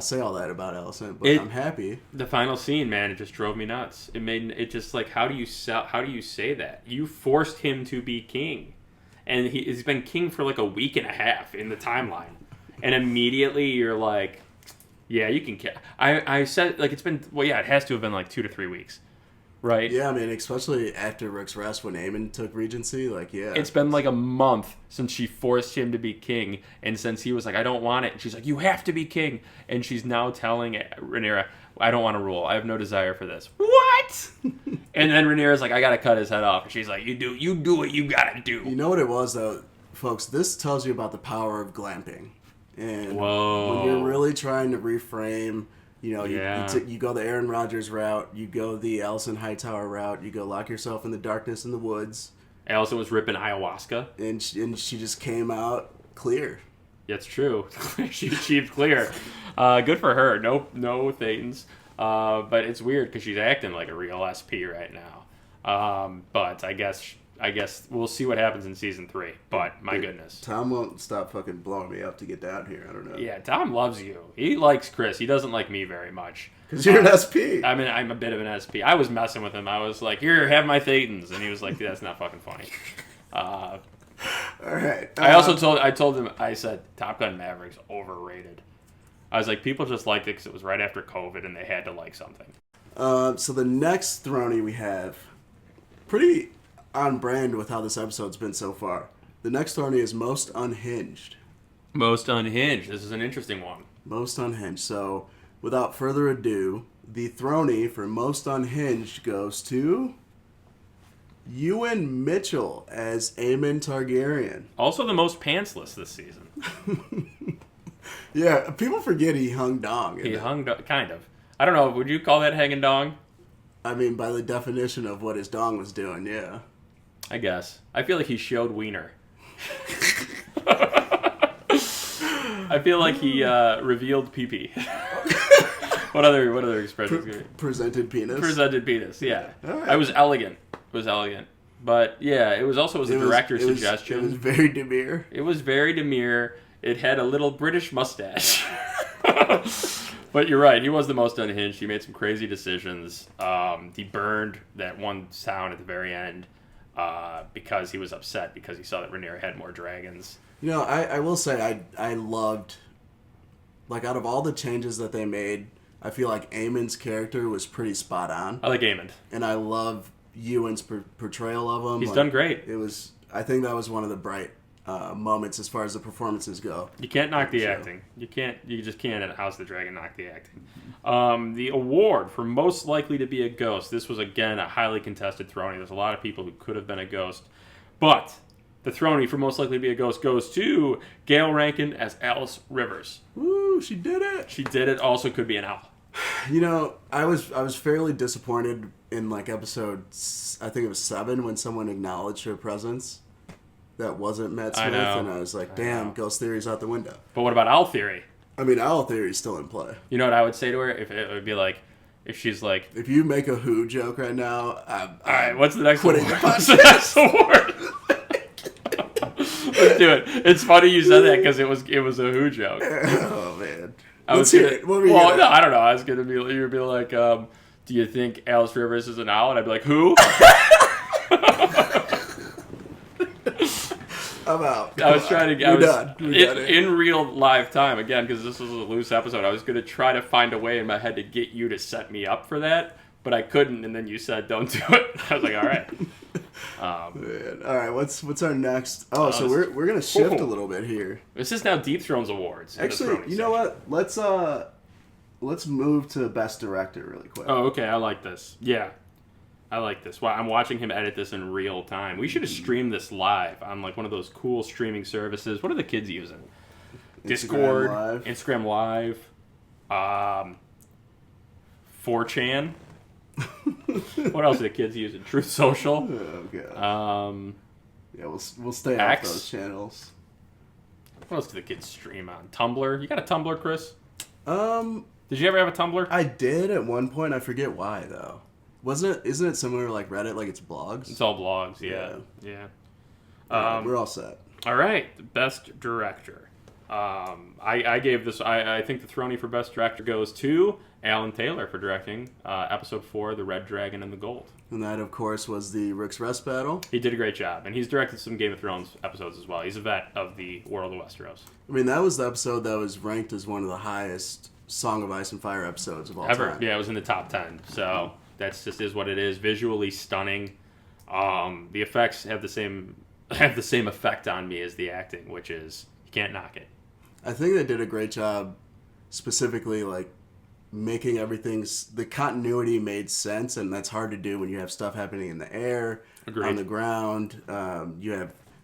say all that about Alicent, but I'm happy. The final scene, man, it just drove me nuts. It just like, how do you say that? You forced him to be king, and he's been king for like a week and a half in the timeline, and immediately you're like, yeah, you can kill. I said like it's been it has to have been like 2 to 3 weeks. Right. Yeah, I mean, especially after Rick's Rest when Aemon took Regency, like, yeah. It's been like a month since she forced him to be king, and since he was like, I don't want it, and she's like, you have to be king, and she's now telling Rhaenyra, I don't want to rule, I have no desire for this. What? And then Rhaenyra's like, I gotta cut his head off, and she's like, you do what you gotta do. You know what it was, though, folks? This tells you about the power of glamping. And whoa. When you're really trying to reframe... You know, yeah. you go the Aaron Rodgers route, you go the Alicent Hightower route, you go lock yourself in the darkness in the woods. Alicent was ripping ayahuasca. And she just came out clear. That's true. She achieved clear. Good for her. No Thetans. But it's weird because she's acting like a real SP right now. But I guess we'll see what happens in season 3. But my goodness. Tom won't stop fucking blowing me up to get down here. I don't know. Yeah, Tom loves you. He likes Chris. He doesn't like me very much. Because you're an SP. I mean, I'm a bit of an SP. I was messing with him. I was like, here, have my Thetans. And he was like, that's not fucking funny. All right. I told him, I said, Top Gun Maverick's overrated. I was like, people just liked it because it was right after COVID and they had to like something. So the next Throny we have, pretty on brand with how this episode's been so far. The next Throny is Most Unhinged. Most Unhinged. This is an interesting one. Most Unhinged. So, without further ado, the Throny for Most Unhinged goes to Ewan Mitchell as Aemon Targaryen. Also the most pantsless this season. Yeah, people forget he hung dong. He hung, kind of. I don't know. Would you call that hanging dong? I mean, by the definition of what his dong was doing, yeah. I guess. I feel like he showed wiener. I feel like he revealed pee-pee. What other expressions? Presented penis. Presented penis. Yeah. Right. I was elegant. But yeah, it was also a director's suggestion. It was very demure. It was very demure. It had a little British mustache. But you're right. He was the most unhinged. He made some crazy decisions. He burned that one town at the very end because he was upset because he saw that Rhaenyra had more dragons. You know, I will say I loved, like, out of all the changes that they made, I feel like Aemon's character was pretty spot on. I like Aemon. And I love Ewan's portrayal of him. He's done great. I think that was one of the bright moments as far as the performances go. You can't knock the acting. You just can't at House of the Dragon knock the acting. The award for most likely to be a ghost. This was, again, a highly contested Throny. There's a lot of people who could have been a ghost. But the Throny for most likely to be a ghost goes to Gail Rankin as Alice Rivers. Woo, she did it. She did it. Also could be an owl. You know, I was fairly disappointed in, like, episode, I think it was 7, when someone acknowledged her presence. That wasn't Matt Smith, and I was like, damn, ghost theory's out the window. But what about owl theory? I mean, owl theory's still in play. You know what I would say to her? If it would be like, if she's like... If you make a Who joke right now, I'm Alright, what's the next quitting award? the What's the next award? Let's do it. It's funny you said that because it was a Who joke. Oh, man. Let's hear it. No, I don't know. I was gonna be, you would be like, do you think Alice Rivers is an owl? And I'd be like, who? I'm out. I was trying to. We're done. In real live time again because this was a loose episode. I was gonna try to find a way in my head to get you to set me up for that, but I couldn't. And then you said, "Don't do it." I was like, "All right." Man. All right. What's our next? Oh, so we're gonna shift a little bit here. This is now Deep Thrones awards. Actually, you know what? Let's move to Best Director really quick. Oh, okay. I like this. Yeah. I like this. Wow, I'm watching him edit this in real time. We should have streamed this live on like one of those cool streaming services. What are the kids using? Discord, Instagram Live, 4chan. What else are the kids using? Truth Social. Oh god. Yeah, we'll stay off those channels. What else do the kids stream on? Tumblr. You got a Tumblr, Chris? Did you ever have a Tumblr? I did at one point. I forget why though. Isn't it similar to like Reddit? Like it's blogs? It's all blogs, yeah. We're all set. All right, Best Director. I gave this. I think the Throny for Best Director goes to Alan Taylor for directing Episode 4, The Red Dragon and the Gold. And that, of course, was the Rick's Rest battle. He did a great job, and he's directed some Game of Thrones episodes as well. He's a vet of the world of Westeros. I mean, that was the episode that was ranked as one of the highest Song of Ice and Fire episodes of all time. Yeah, it was in the top 10. So that's just is what it is. Visually stunning. The effects have the same effect on me as the acting, which is you can't knock it. I think they did a great job, specifically like making the continuity made sense, and that's hard to do when you have stuff happening in the air, on the ground.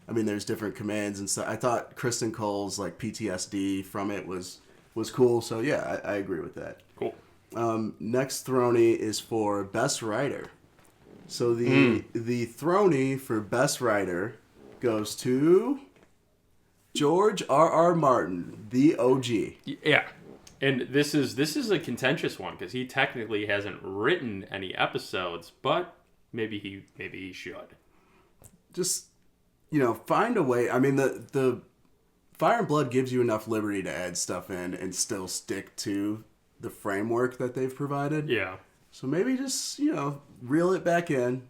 There's different commands and stuff. I thought Kristen Cole's like PTSD from it was cool. So yeah, I agree with that. Cool. Next Throny is for Best Writer. So the Throny for Best Writer goes to George R.R. Martin, the OG. Yeah. And this is a contentious one because he technically hasn't written any episodes, but maybe he should. Just, find a way. I mean, the Fire and Blood gives you enough liberty to add stuff in and still stick to the framework that they've provided. Yeah. So maybe just, reel it back in.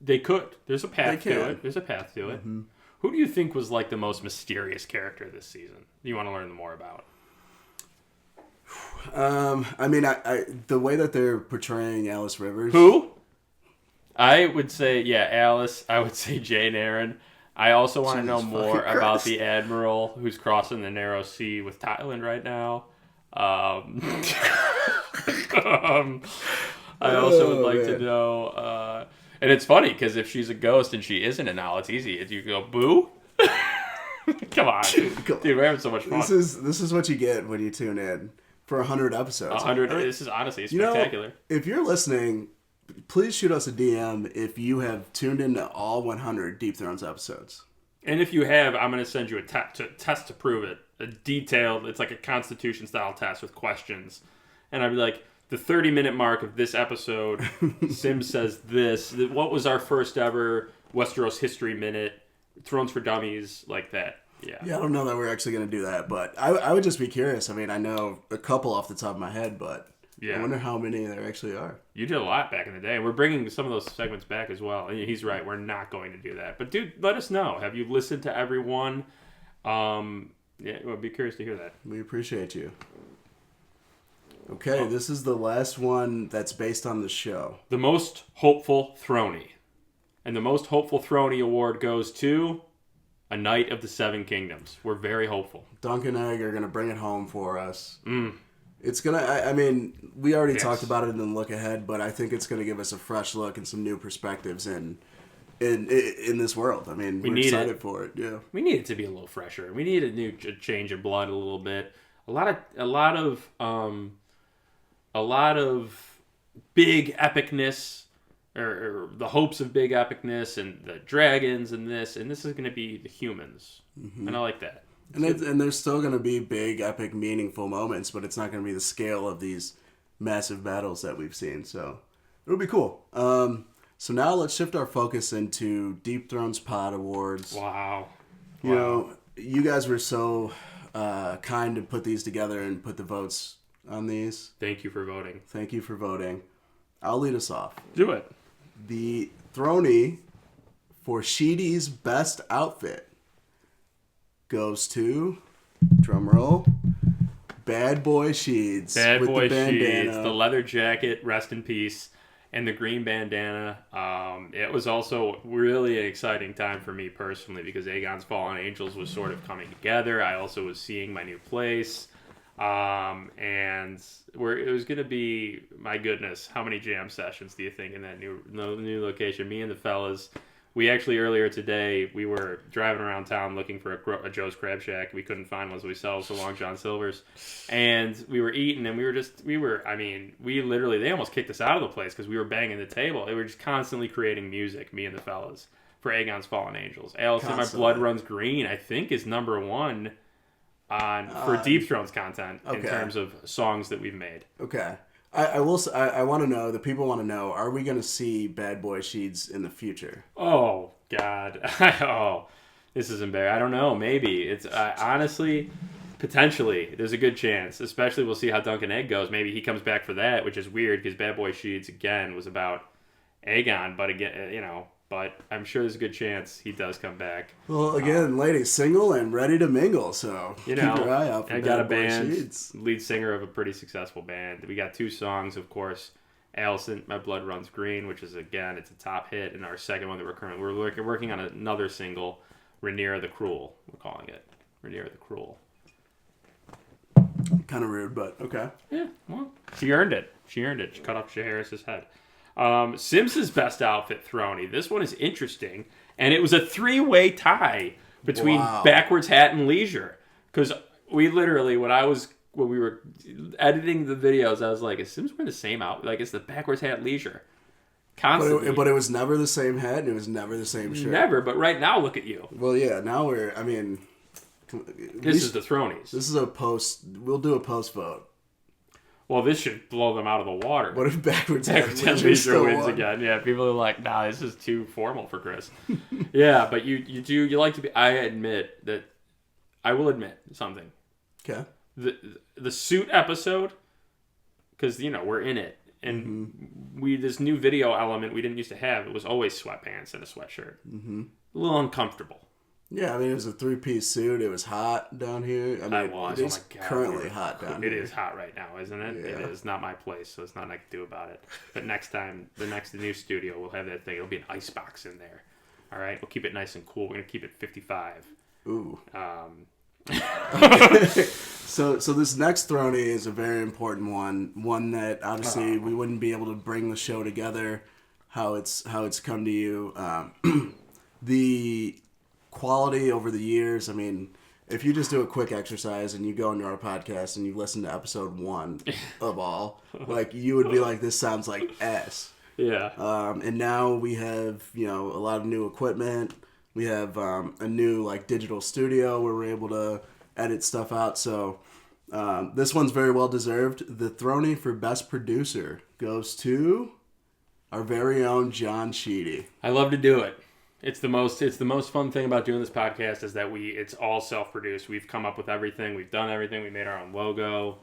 They could. There's a path to it. Mm-hmm. Who do you think was like the most mysterious character this season? You want to learn more about? The way that they're portraying Alice Rivers. Who? I would say, Alice. I would say Jane Eyre. I also want to know more about the Admiral who's crossing the Narrow Sea with Thailand right now. I also would like to know... and it's funny, because if she's a ghost and she isn't an owl, it's easy. You go, boo? Come on. Dude, we're having so much fun. This is what you get when you tune in. for 100 episodes. 100. This is honestly spectacular. If you're listening, please shoot us a DM if you have tuned into all 100 Deep Thrones episodes. And if you have, I'm going to send you a test to prove it. A detailed, it's like a Constitution-style test with questions. And I'd be like, the 30-minute mark of this episode, Sim says this. What was our first ever Westeros History Minute? Thrones for Dummies, like that. Yeah, I don't know that we're actually going to do that, but I would just be curious. I mean, I know a couple off the top of my head, but I wonder how many there actually are. You did a lot back in the day, and we're bringing some of those segments back as well. And he's right, we're not going to do that. But, dude, let us know. Have you listened to everyone? We'll be curious to hear that. We appreciate you. Okay, this is the last one that's based on the show. The Most Hopeful Throny. And the Most Hopeful Throny award goes to A Knight of the Seven Kingdoms. We're very hopeful. Dunk and Egg are going to bring it home for us. It's going to, I mean, we already talked about it in the look ahead, but I think it's going to give us a fresh look and some new perspectives in this world. I mean, we're excited for it. Yeah. We need it to be a little fresher. We need a change of blood a little bit. A lot of big epicness, or the hopes of big epicness, and the dragons, and this is going to be the humans, and I like that. And there's still going to be big, epic, meaningful moments, but it's not going to be the scale of these massive battles that we've seen. So it'll be cool. So now let's shift our focus into Deep Thrones Pod Awards. Wow. You know, you guys were so kind to put these together and put the votes on these. Thank you for voting. Thank you for voting. I'll lead us off. Do it. The Throny for Sheedy's best outfit goes to, drumroll, Bad Boy Sheeds. Bad Boy Sheeds, the leather jacket, rest in peace, and the green bandana. It was also really an exciting time for me personally because Aegon's Fallen Angels was sort of coming together. I also was seeing my new place. And it was going to be, my goodness, how many jam sessions do you think in that new location? Me and the fellas, we actually earlier today, we were driving around town looking for a Joe's Crab Shack. We couldn't find one, so we settled for Long John Silver's. And we were eating, and we literally, they almost kicked us out of the place because we were banging the table. They were just constantly creating music, me and the fellas, for Aegon's Fallen Angels. Allison, My Blood Runs Green, I think, is number one for Deep Thrones content in terms of songs that we've made. Okay. I will say, I want to know, the people want to know, are we going to see Bad Boy Sheeds in the future? Oh, God. This is embarrassing. I don't know. Maybe. It's honestly, potentially, there's a good chance. Especially we'll see how Duncan Egg goes. Maybe he comes back for that, which is weird because Bad Boy Sheeds, again, was about Aegon. But again, but I'm sure there's a good chance he does come back. Well, again, ladies, single and ready to mingle, so keep your eye out for I got Bad a band, Sheeds. Lead singer of a pretty successful band. We got 2 songs, of course. Allison, My Blood Runs Green, which is, again, it's a top hit. And our second one that we're working on another single, Rhaenyra the Cruel, we're calling it. Rhaenyra the Cruel. Kind of rude, but okay. Yeah, well, she earned it. She cut off Jaehaerys' head. Sims's best outfit, Throny. This one is interesting, and it was a 3-way tie between Backwards Hat and Leisure. Because we literally, when we were editing the videos, I was like, is Sims wearing the same outfit? Like, it's the Backwards Hat Leisure. Constantly. But it was never the same hat, and it was never the same shirt. Never, but right now, look at you. Well, yeah, now this is the Thronies. This is we'll do a post vote. Well, this should blow them out of the water. What if Backwards Hat Leisure wins again? Yeah, people are like, nah, this is too formal for Chris. Yeah, but you like to be. I will admit something. Okay. The suit episode, because we're in it, and this new video element we didn't used to have. It was always sweatpants and a sweatshirt. A little uncomfortable. Yeah, I mean, it was a 3-piece suit. It was hot down here. I mean, was. It's currently hot down here. It is hot right now, isn't it? Yeah. It is not my place, so there's nothing I can do about it. But next time, the new studio, we'll have that thing. It'll be an ice box in there. All right? We'll keep it nice and cool. We're going to keep it 55. Ooh. So this next Throny is a very important one that obviously we wouldn't be able to bring the show together how it's come to you. The quality over the years, I mean, if you just do a quick exercise and you go into our podcast and you listen to episode 1 of all, like, you would be like, this sounds like ass. Yeah. And now we have, a lot of new equipment. We have a new, like, digital studio where we're able to edit stuff out. So this one's very well deserved. The Throny for Best Producer goes to our very own John Sheedy. I love to do it. It's the most fun thing about doing this podcast is that it's all self-produced. We've come up with everything. We've done everything. We made our own logo,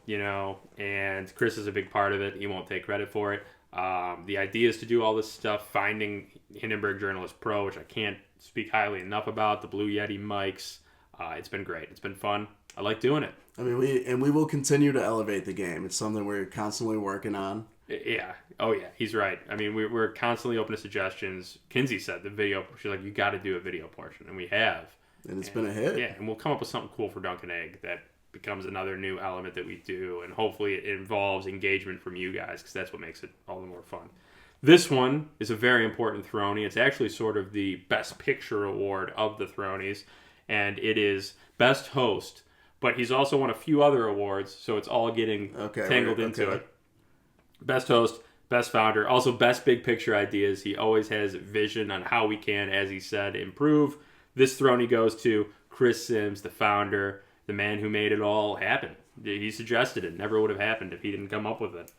and Chris is a big part of it. He won't take credit for it. The idea is to do all this stuff, finding Hindenburg Journalist Pro, which I can't speak highly enough about, the Blue Yeti mics. It's been great. It's been fun. I like doing it. I mean, we will continue to elevate the game. It's something we're constantly working on. Yeah. Oh, yeah. He's right. I mean, we're constantly open to suggestions. Kinsey said the video, she's like, you got to do a video portion. And we have. And it's been a hit. Yeah. And we'll come up with something cool for Dunk and Egg that becomes another new element that we do. And hopefully it involves engagement from you guys because that's what makes it all the more fun. This one is a very important Throny. It's actually sort of the Best Picture award of the Thronies. And it is Best Host. But he's also won a few other awards, so it's all getting tangled into it. Best Host, Best Founder, also Best Big Picture Ideas. He always has vision on how we can, as he said, improve. This Throny goes to Chris Sims, the founder, the man who made it all happen. He suggested it. Never would have happened if he didn't come up with it.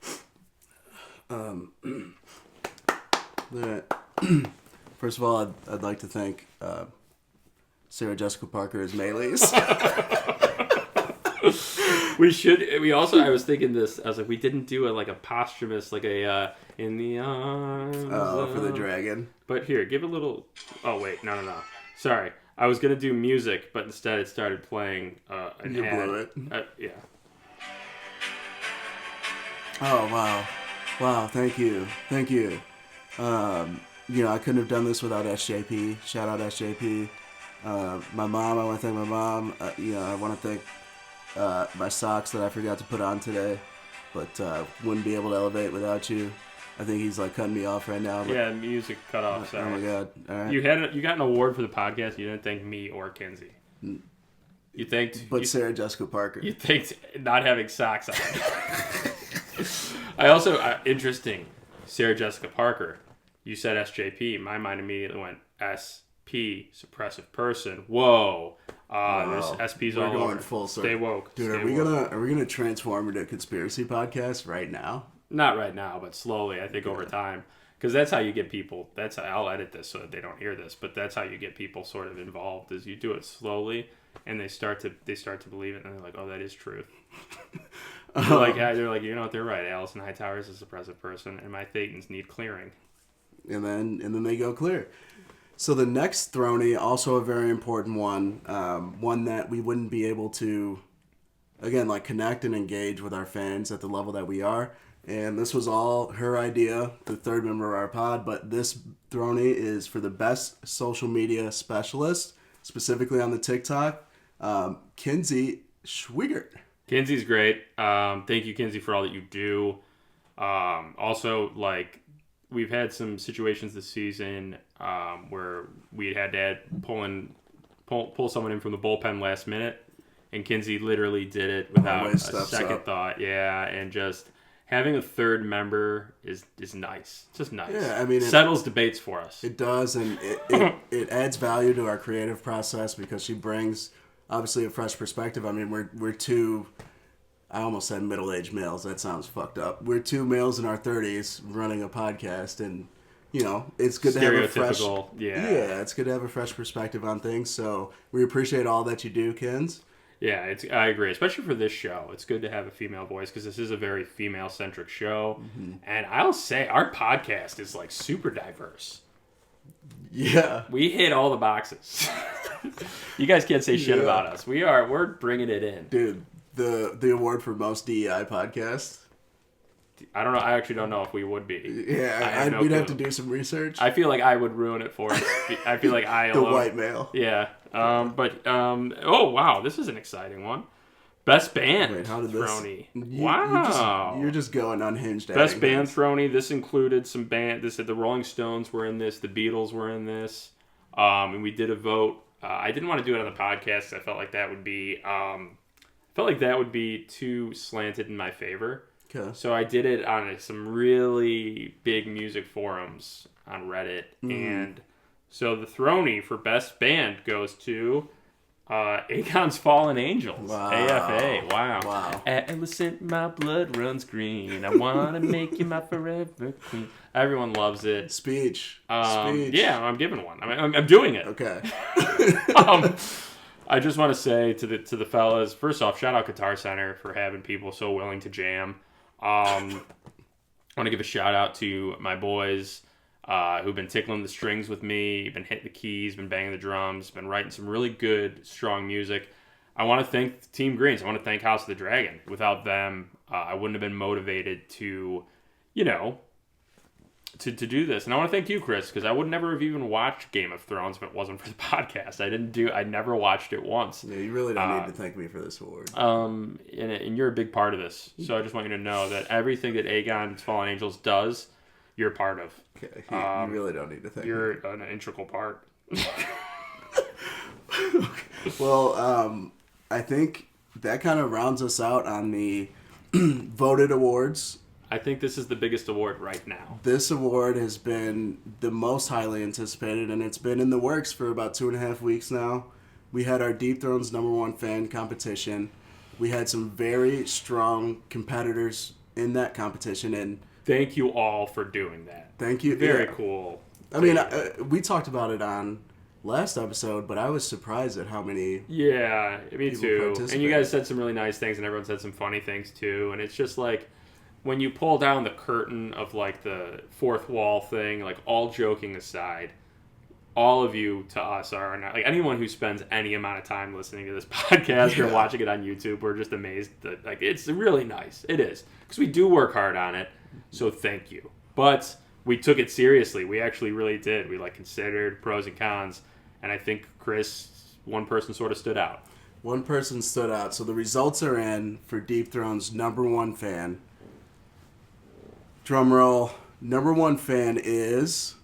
First of all, I'd like to thank Sarah Jessica Parker as Mayleys. I was thinking this, I was like, we didn't do a posthumous, in the arms. Oh, for the dragon. But here, give a little, oh wait, no. Sorry. I was going to do music, but instead it started playing an ad. Blew it. Yeah. Oh, wow. Wow, thank you. I couldn't have done this without SJP. Shout out SJP. My mom, I want to thank my mom. I want to thank my socks that I forgot to put on today, but wouldn't be able to elevate without you. I think he's cutting me off right now. But, yeah, music cut off. Sorry. Oh my god! All right. You got an award for the podcast. You didn't thank me or Kinsey. You thanked, Sarah Jessica Parker. You thanked not having socks on. I also interesting. Sarah Jessica Parker. You said SJP. My mind immediately went SP, suppressive person. Whoa. There's SPs all over. We're going full circle. Stay woke. Dude, are we gonna transform into a conspiracy podcast right now? Not right now, but slowly. I think over time, because that's how you get people. That's how I'll edit this so that they don't hear this. But that's how you get people sort of involved. Is you do it slowly, and they start to believe it, and they're like, "Oh, that is truth." They're like, they're right. Allison Hightower is a suppressive person, and my Thetans need clearing. And then they go clear. So the next Throny, also a very important one, one that we wouldn't be able to, again, connect and engage with our fans at the level that we are. And this was all her idea, the third member of our pod. But this Throny is for the best social media specialist, specifically on the TikTok, Kinsey Schwigert. Kinsey's great. Thank you, Kinsey, for all that you do. Also, we've had some situations this season where we had to pull someone in from the bullpen last minute, and Kinsey literally did it without a second thought. Yeah, and just having a third member is nice. It's just nice. Yeah, I mean, it settles debates for us. It does, and it adds value to our creative process because she brings obviously a fresh perspective. I mean, we're two. I almost said middle-aged males. That sounds fucked up. We're two males in our 30s running a podcast, and it's good to have a fresh. Yeah, it's good to have a fresh perspective on things. So we appreciate all that you do, Kins. Yeah, I agree, especially for this show. It's good to have a female voice because this is a very female-centric show, and I'll say our podcast is super diverse. Yeah, we hit all the boxes. You guys can't say shit about us. We're bringing it in, dude. The award for most DEI podcast. I don't know. I actually don't know if we would be. Yeah, we'd have to do some research. I feel like I would ruin it for us. I feel like I the alone. white male. Yeah. Oh wow, this is an exciting one. Best band. Wait, how did Throny. Wow. You're just going unhinged. Best band Throny. This included some band. The Rolling Stones were in this. The Beatles were in this. And we did a vote. I didn't want to do it on the podcast. I felt like that would be too slanted in my favor. Okay. So I did it on some really big music forums on Reddit, and so the Throny for best band goes to Akon's Fallen Angels. Wow. AFA. Wow. Wow. Alicent, my blood runs green. I wanna make you my forever queen. Everyone loves it. Speech. Yeah, I'm giving one. I'm doing it. Okay. I just want to say to the fellas, first off, shout out Guitar Center for having people so willing to jam. I want to give a shout out to my boys who've been tickling the strings with me, been hitting the keys, been banging the drums, been writing some really good, strong music. I want to thank Team Greens. I want to thank House of the Dragon. Without them, I wouldn't have been motivated to do this. And I want to thank you, Chris, because I would never have even watched Game of Thrones if it wasn't for the podcast. I never watched it once. Yeah, you really don't need to thank me for this award. And you're a big part of this. So I just want you to know that everything that Akon's Fallen Angels does, you're a part of. Okay, you really don't need to thank me. You're an integral part. Well, I think that kind of rounds us out on the voted awards. I think this is the biggest award right now. This award has been the most highly anticipated, and it's been in the works for about 2.5 weeks now. We had our Deep Thrones #1 fan competition. We had some very strong competitors in that competition, and thank you all for doing that. Thank you. Very cool. I mean, we talked about it on last episode, but I was surprised at how many. Yeah, me too. And you guys said some really nice things, and everyone said some funny things too. And it's just like, when you pull down the curtain of like the fourth wall thing, like all joking aside, all of you to us are not, like, anyone who spends any amount of time listening to this podcast or watching it on YouTube, we're just amazed that, like, it's really nice. It is, because we do work hard on it. So thank you. But we took it seriously. We actually really did. We considered pros and cons, and I think Chris, one person sort of stood out. One person stood out. So the results are in for Deep Thrones #1 fan. Drum roll. #1 fan is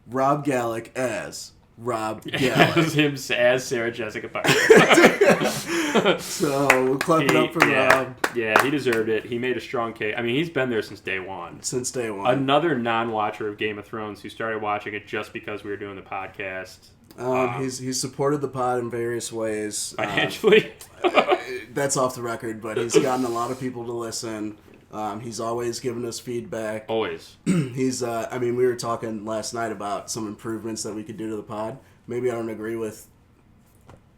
Rob Gallick as Rob Gallick. As him as Sarah Jessica Parker. So we'll clap it up for Rob. Yeah, he deserved it. He made a strong case. I mean, he's been there since day one. Since day one. Another non-watcher of Game of Thrones who started watching it just because we were doing the podcast. He's supported the pod in various ways. Financially. That's off the record, but he's gotten a lot of people to listen. He's always given us feedback. Always. He's, we were talking last night about some improvements that we could do to the pod. Maybe I don't agree with,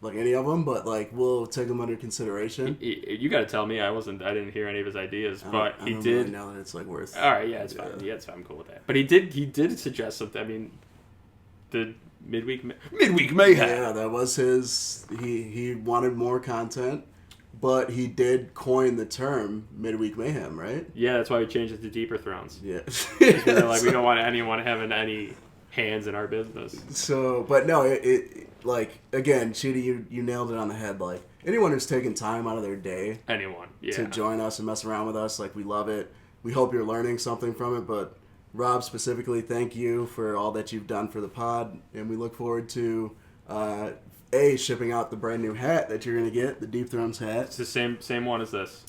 any of them, but, we'll take them under consideration. You got to tell me. I didn't hear any of his ideas, but he did. Really know that it's, worth. All right, yeah, it's fine. Yeah, it's fine. I'm cool with that. But he did suggest something. I mean, the midweek mayhem. Yeah, that was his. He wanted more content. But he did coin the term midweek mayhem, right? Yeah, that's why we changed it to Deeper Thrones. Yeah. We don't want anyone having any hands in our business. So, but no, again, Sheedy, you nailed it on the head. Anyone who's taking time out of their day. To join us and mess around with us, we love it. We hope you're learning something from it, but Rob, specifically, thank you for all that you've done for the pod, and we look forward to... shipping out the brand new hat that you're gonna get, the Deep Thrones hat. It's the same one as this.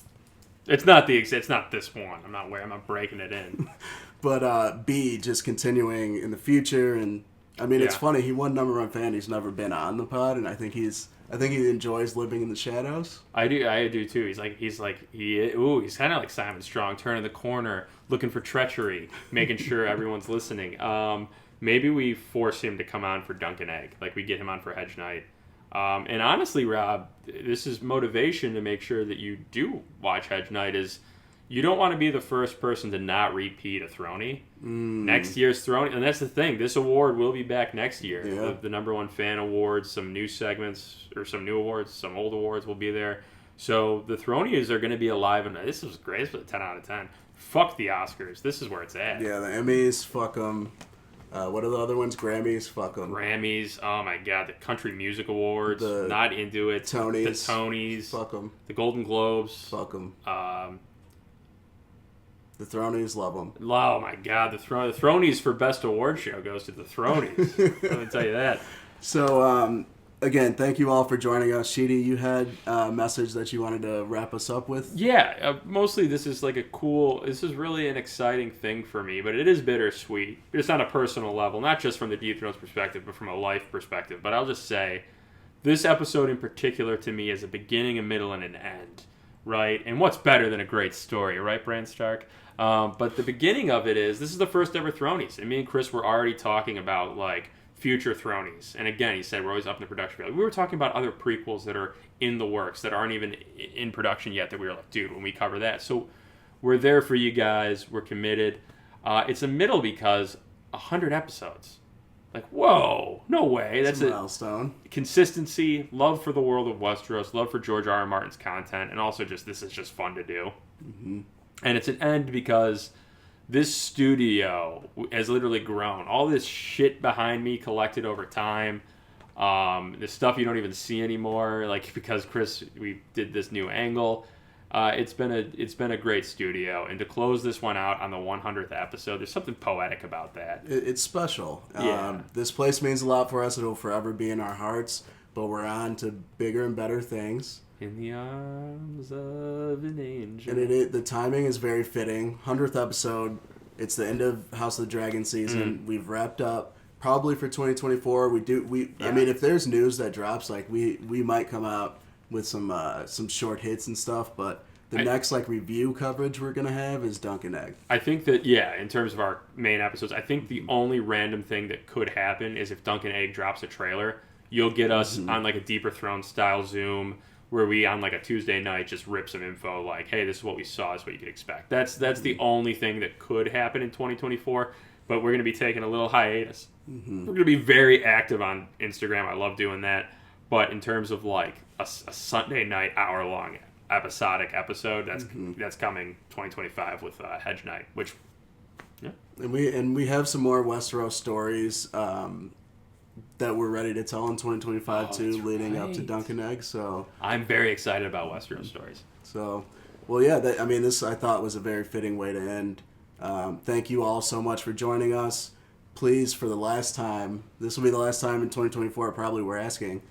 It's not this one. I'm not breaking it in. But B, just continuing in the future, and it's funny. He won #1 fan. He's never been on the pod, and I think he enjoys living in the shadows. I do too. He's kind of like Simon Strong, turning the corner, looking for treachery, making sure everyone's listening. Maybe we force him to come on for Dunk and Egg. We get him on for Hedge Night. And honestly, Rob, this is motivation to make sure that you do watch Hedge Night. Is you don't want to be the first person to not repeat a Throny. Next year's Throny, and that's the thing. This award will be back next year. Yeah. The #1 fan awards, some new segments, or some new awards, some old awards will be there. So the Thronies are going to be alive. And this was great. This was a 10 out of 10. Fuck the Oscars. This is where it's at. Yeah, the Emmys, fuck them. What are the other ones? Grammys, fuck them. Grammys, oh my god, the Country Music Awards, not into it. Tonys, the Tonys, fuck them. The Golden Globes, fuck them. The Thronies, love them. Oh my god, the Thronies for best award show goes to the Thronies. Let me tell you that. So, again, thank you all for joining us. Sheedy, you had a message that you wanted to wrap us up with? Yeah, mostly this is this is really an exciting thing for me, but it is bittersweet. Just on a personal level, not just from the Deep Thrones perspective, but from a life perspective. But I'll just say, this episode in particular to me is a beginning, a middle, and an end, right? And what's better than a great story, right, Bran Stark? But the beginning of it is, this is the first ever Thronies. And me and Chris were already talking about, future Thronies. And again, he said we're always up in the production value. We were talking about other prequels that are in the works, that aren't even in production yet, that we were like, dude, when we cover that. So we're there for you guys. We're committed. It's a middle because 100 episodes. Whoa, no way. That's a milestone. Consistency, love for the world of Westeros, love for George R.R. Martin's content, and also this is just fun to do. Mm-hmm. And it's an end because this studio has literally grown. All this shit behind me collected over time. The stuff you don't even see anymore, because Chris, we did this new angle. It's been a great studio, and to close this one out on the 100th episode, there's something poetic about that. It's special. Yeah. This place means a lot for us. It'll forever be in our hearts, but we're on to bigger and better things. In the arms of an angel. And the timing is very fitting. 100th episode. It's the end of House of the Dragon season. We've wrapped up. Probably for 2024. I mean, if there's news that drops, we might come out with some short hits and stuff. But the next review coverage we're gonna have is Dunk and Egg. I think that in terms of our main episodes, I think the only random thing that could happen is if Dunk and Egg drops a trailer. You'll get us on a Deeper Thrones style Zoom, where we on a Tuesday night just rip some info hey, this is what we saw, this is what you could expect. That's the only thing that could happen in 2024, but we're going to be taking a little hiatus. We're going to be very active on Instagram. I love doing that. But in terms of a Sunday night hour-long episodic episode, that's coming 2025 with Hedge Night, which, yeah. And we have some more Westeros stories that we're ready to tell in 2025 too, leading up to Dunk and Egg. So I'm very excited about Westeros stories. So, well, yeah. This I thought was a very fitting way to end. Thank you all so much for joining us. Please, for the last time, this will be the last time in 2024. Probably we're asking,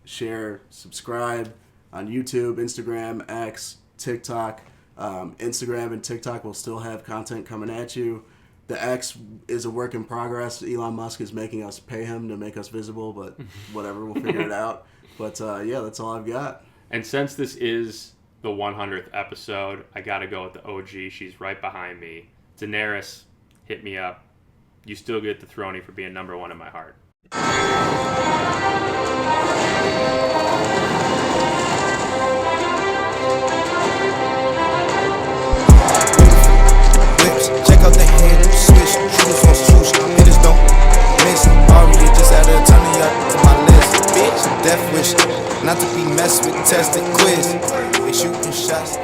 share, subscribe on YouTube, Instagram, X, TikTok. Instagram and TikTok will still have content coming at you. The X is a work in progress. Elon Musk is making us pay him to make us visible, but whatever, we'll figure it out. But that's all I've got. And since this is the 100th episode, I gotta go with the OG. She's right behind me. Daenerys, hit me up. You still get the Throny for being number one in my heart. Check out the hand switch, shooters on swoosh, hitters don't miss. Already just added a ton of y'all to my list. Bitch, death wish, not to be messed with, tested quiz. They shooting shots.